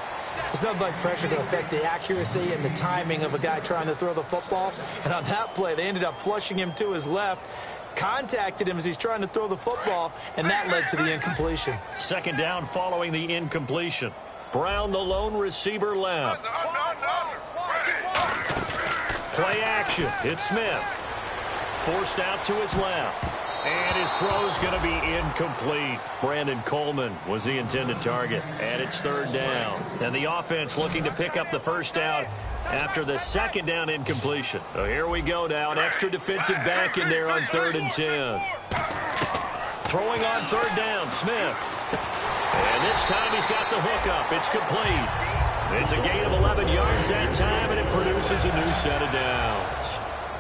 It's nothing like pressure to affect the accuracy and the timing of a guy trying to throw the football. And on that play, they ended up flushing him to his left, contacted him as he's trying to throw the football, and that led to the incompletion. 2nd down following the incompletion. Brown, the lone receiver, left. Play action. It's Smith. Forced out to his left. And his throw's going to be incomplete. Brandon Coleman was the intended target. And it's 3rd down. And the offense looking to pick up the first down after the 2nd down incompletion. So here we go now. An extra defensive back in there on 3rd and 10. Throwing on third down, Smith. And this time he's got the hook up. It's complete. It's a gain of 11 yards that time, and it produces a new set of downs.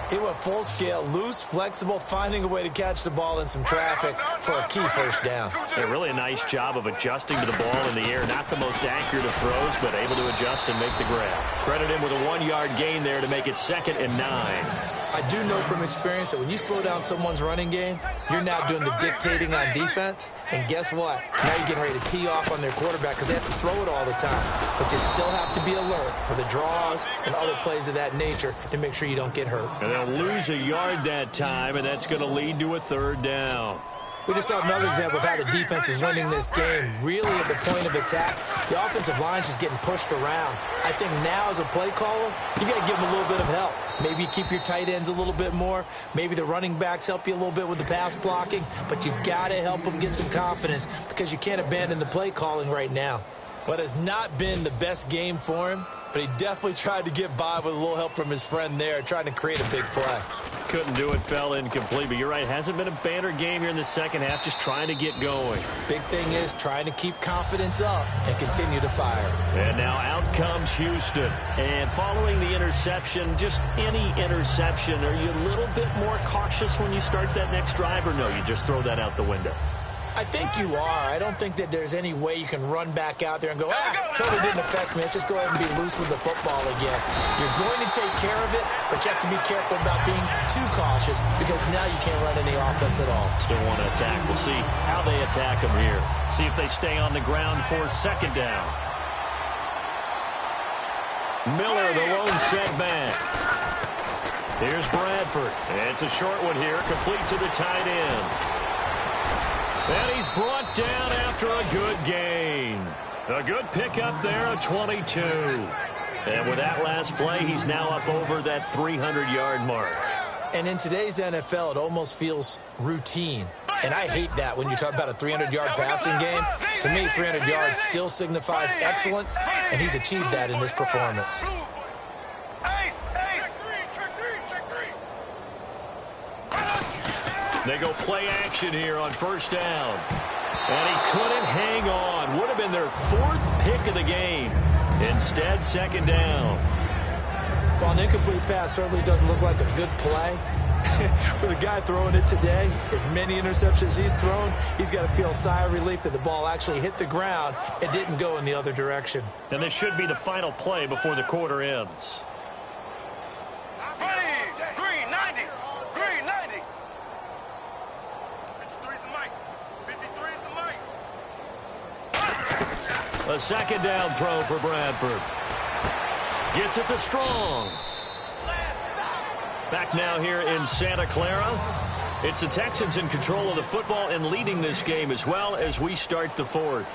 He went full scale, loose, flexible, finding a way to catch the ball in some traffic for a key first down. Yeah, really a nice job of adjusting to the ball in the air. Not the most accurate of throws, but able to adjust and make the grab. Credit him with a 1-yard gain there to make it 2nd and 9. I do know from experience that when you slow down someone's running game, you're now doing the dictating on defense. And guess what? Now you're getting ready to tee off on their quarterback because they have to throw it all the time. But you still have to be alert for the draws and other plays of that nature to make sure you don't get hurt. And they'll lose a yard that time, and that's going to lead to a 3rd down. We just saw another example of how the defense is winning this game. Really at the point of attack, the offensive line is just getting pushed around. I think now as a play caller, you got to give them a little bit of help. Maybe you keep your tight ends a little bit more. Maybe the running backs help you a little bit with the pass blocking. But you've got to help them get some confidence because you can't abandon the play calling right now. What has not been the best game for him, but he definitely tried to get by with a little help from his friend there, trying to create a big play. Couldn't do it, fell incomplete, but you're right, hasn't been a banner game here in the second half, just trying to get going. Big thing is trying to keep confidence up and continue to fire. And now out comes Houston. And following the interception, just any interception, are you a little bit more cautious when you start that next drive, or no, you just throw that out the window? I think you are. I don't think that there's any way you can run back out there and go, totally didn't affect me. Let's just go ahead and be loose with the football again. You're going to take care of it, but you have to be careful about being too cautious because now you can't run any offense at all. Still want to attack. We'll see how they attack them here. See if they stay on the ground for 2nd down. Miller, the lone setback. Here's Bradford. And it's a short one here, complete to the tight end. And he's brought down after a good gain. A good pickup there, a 22. And with that last play, he's now up over that 300-yard mark. And in today's NFL, it almost feels routine. And I hate that when you talk about a 300-yard passing game. To me, 300 yards still signifies excellence, and he's achieved that in this performance. They go play action here on 1st down. And he couldn't hang on. Would have been their 4th pick of the game. Instead, 2nd down. Well, an incomplete pass certainly doesn't look like a good play. For the guy throwing it today, as many interceptions he's thrown, he's got to feel a sigh of relief that the ball actually hit the ground and didn't go in the other direction. And this should be the final play before the quarter ends. A 2nd down throw for Bradford. Gets it to Strong. Back now here in Santa Clara. It's the Texans in control of the football and leading this game as well as we start the 4th.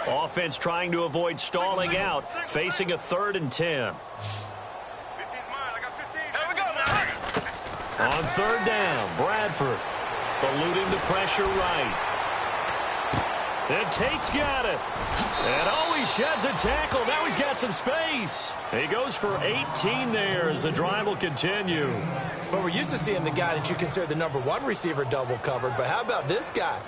Offense trying to avoid stalling out, facing a 3rd and 10. On 3rd down, Bradford eluding the pressure right. And Tate's got it. And he sheds a tackle. Now he's got some space. He goes for 18 there as the drive will continue. Well, we're used to seeing the guy that you consider the #1 receiver double covered, but how about this guy?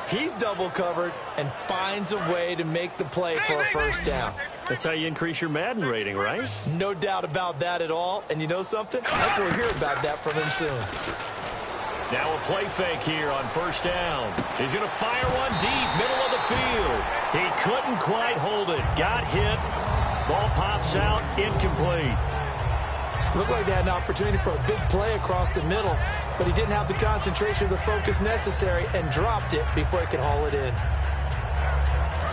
He's double covered and finds a way to make the play for a 1st down. That's how you increase your Madden rating, right? No doubt about that at all. And you know something? I think we'll hear about that from him soon. Now a play fake here on 1st down. He's going to fire one deep, middle of the field. He couldn't quite hold it. Got hit. Ball pops out, incomplete. Looked like they had an opportunity for a big play across the middle, but he didn't have the concentration or the focus necessary and dropped it before he could haul it in.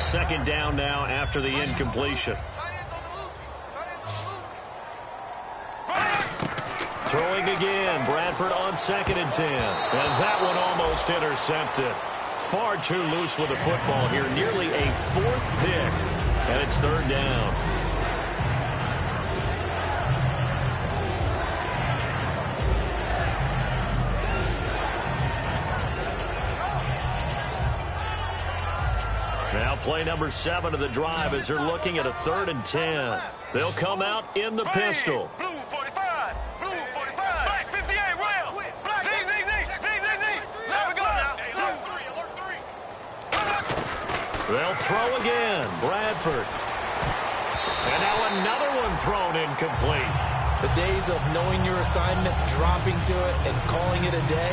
2nd down now after the incompletion. Throwing again, Bradford on 2nd and 10. And that one almost intercepted. Far too loose with the football here, nearly a 4th pick, and it's 3rd down. play number 7 of the drive as they're looking at a 3rd and 10. They'll come out in the pistol. Blue 45. Blue 45. Black 58. Rail. Black. Z. There we go now. They'll throw again. Bradford. And now another one thrown incomplete. The days of knowing your assignment, dropping to it, and calling it a day,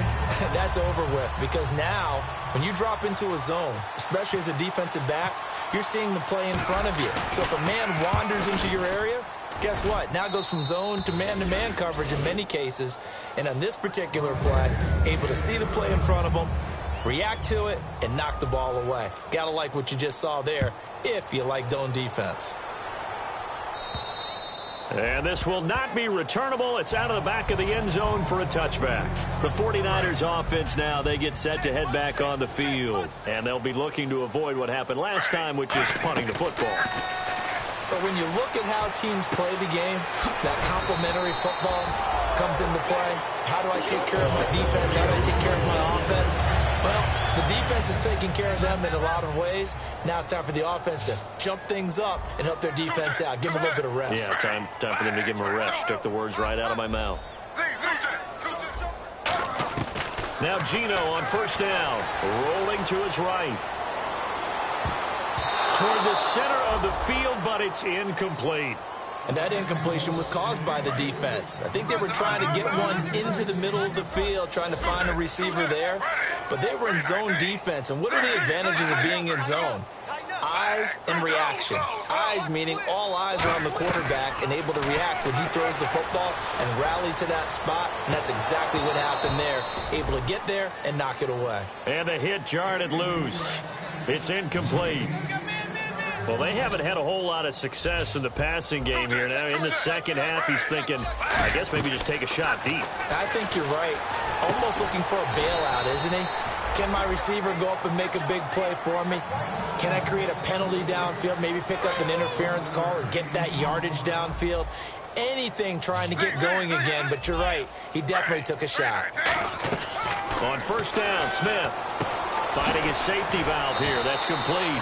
that's over with. Because now, when you drop into a zone, especially as a defensive back, you're seeing the play in front of you. So if a man wanders into your area, guess what? Now it goes from zone to man coverage in many cases. And on this particular play, able to see the play in front of him, react to it, and knock the ball away. Gotta like what you just saw there if you like zone defense. And this will not be returnable. It's out of the back of the end zone for a touchback. The 49ers offense now, they get set to head back on the field. And they'll be looking to avoid what happened last time, which is punting the football. But when you look at how teams play the game, that complementary football comes into play. How do I take care of my defense? How do I take care of my offense? Well, the defense is taking care of them in a lot of ways. Now it's time for the offense to jump things up and help their defense out. Give them a little bit of rest. Yeah, it's time for them to give them a rest. Took the words right out of my mouth. Now Gino on first down, rolling to his right. Toward the center of the field, but it's incomplete. And that incompletion was caused by the defense. I think they were trying to get one into the middle of the field, trying to find a receiver there. But they were in zone defense. And what are the advantages of being in zone? Eyes and reaction. Eyes meaning all eyes are on the quarterback and able to react when he throws the football and rally to that spot. And that's exactly what happened there. Able to get there and knock it away. And the hit jarred it loose. It's incomplete. Well, they haven't had a whole lot of success in the passing game here. Now, in the second half, he's thinking, I guess maybe just take a shot deep. I think you're right. Almost looking for a bailout, isn't he? Can my receiver go up and make a big play for me? Can I create a penalty downfield, maybe pick up an interference call or get that yardage downfield? Anything trying to get going again, but you're right. He definitely took a shot. On first down, Smith finding his safety valve here. That's complete.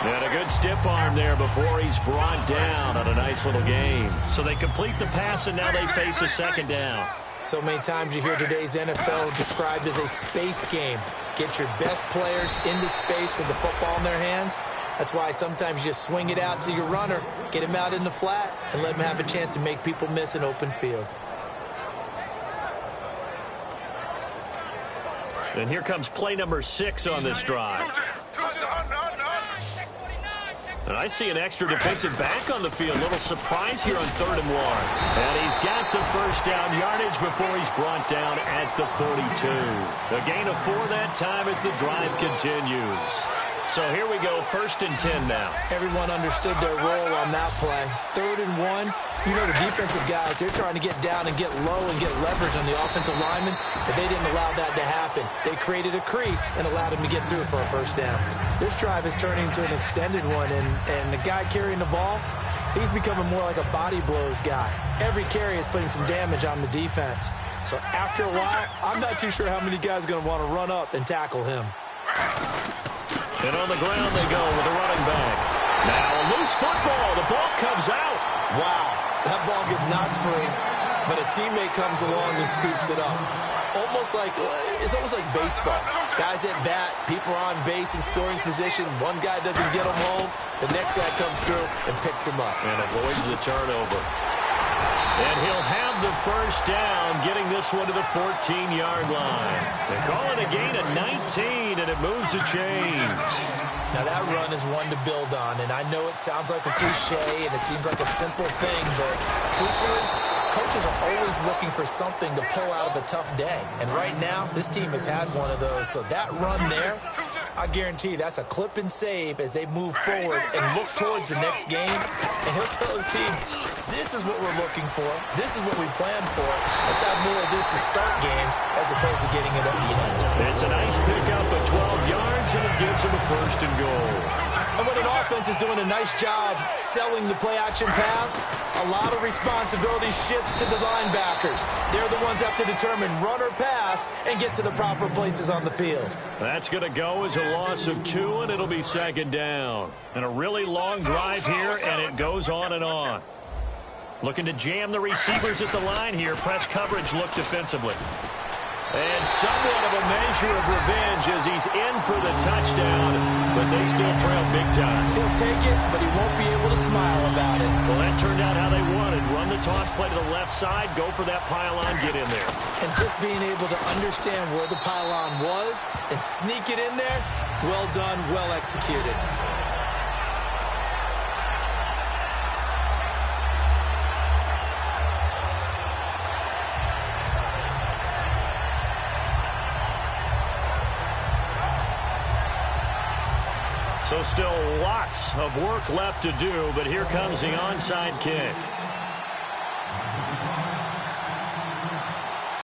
And a good stiff arm there before he's brought down on a nice little game. So they complete the pass, and now they face a second down. So many times you hear today's NFL described as a space game. Get your best players into space with the football in their hands. That's why sometimes you just swing it out to your runner, get him out in the flat, and let him have a chance to make people miss an open field. And here comes play number 6 on this drive. And I see an extra defensive back on the field. A little surprise here on 3rd and 1. And he's got the first down yardage before he's brought down at the 42. A gain of 4 that time as the drive continues. So here we go, 1st and 10 now. Everyone understood their role on that play. 3rd and 1. You know, the defensive guys, they're trying to get down and get low and get leverage on the offensive lineman, but they didn't allow that to happen. They created a crease and allowed him to get through for a first down. This drive is turning into an extended one, and the guy carrying the ball, he's becoming more like a body blows guy. Every carry is putting some damage on the defense. So after a while, I'm not too sure how many guys are going to want to run up and tackle him. And on the ground they go with the running back. Now a loose football. The ball comes out. Wow, that ball gets knocked free, but a teammate comes along and scoops it up. It's almost like baseball. Guys at bat, people are on base in scoring position. One guy doesn't get him home. The next guy comes through and picks him up. And avoids the turnover. And he'll have the first down, getting this one to the 14-yard line. They call it a gain of 19, and it moves the chains. Now, that run is one to build on, and I know it sounds like a cliche, and it seems like a simple thing, but truthfully, coaches are always looking for something to pull out of a tough day. And right now, this team has had one of those. So that run there, I guarantee you that's a clip and save as they move forward and look towards the next game. And he'll tell his team, This is what we're looking for. This is what we planned for. Let's have more of this to start games as opposed to getting it at the end. It's a nice pickup of 12 yards, and it gives them a first and goal. And when an offense is doing a nice job selling the play-action pass, a lot of responsibility shifts to the linebackers. They're the ones that have to determine run or pass and get to the proper places on the field. That's going to go as a loss of 2, and it'll be second down. And a really long drive here, and it goes on and on. Looking to jam the receivers at the line here. Press coverage look defensively. And somewhat of a measure of revenge as he's in for the touchdown, but they still trail big time. He'll take it, but he won't be able to smile about it. Well, that turned out how they wanted. Run the toss play to the left side, go for that pylon, get in there. And just being able to understand where the pylon was and sneak it in there, well done, well executed. So still lots of work left to do, but here comes the onside kick.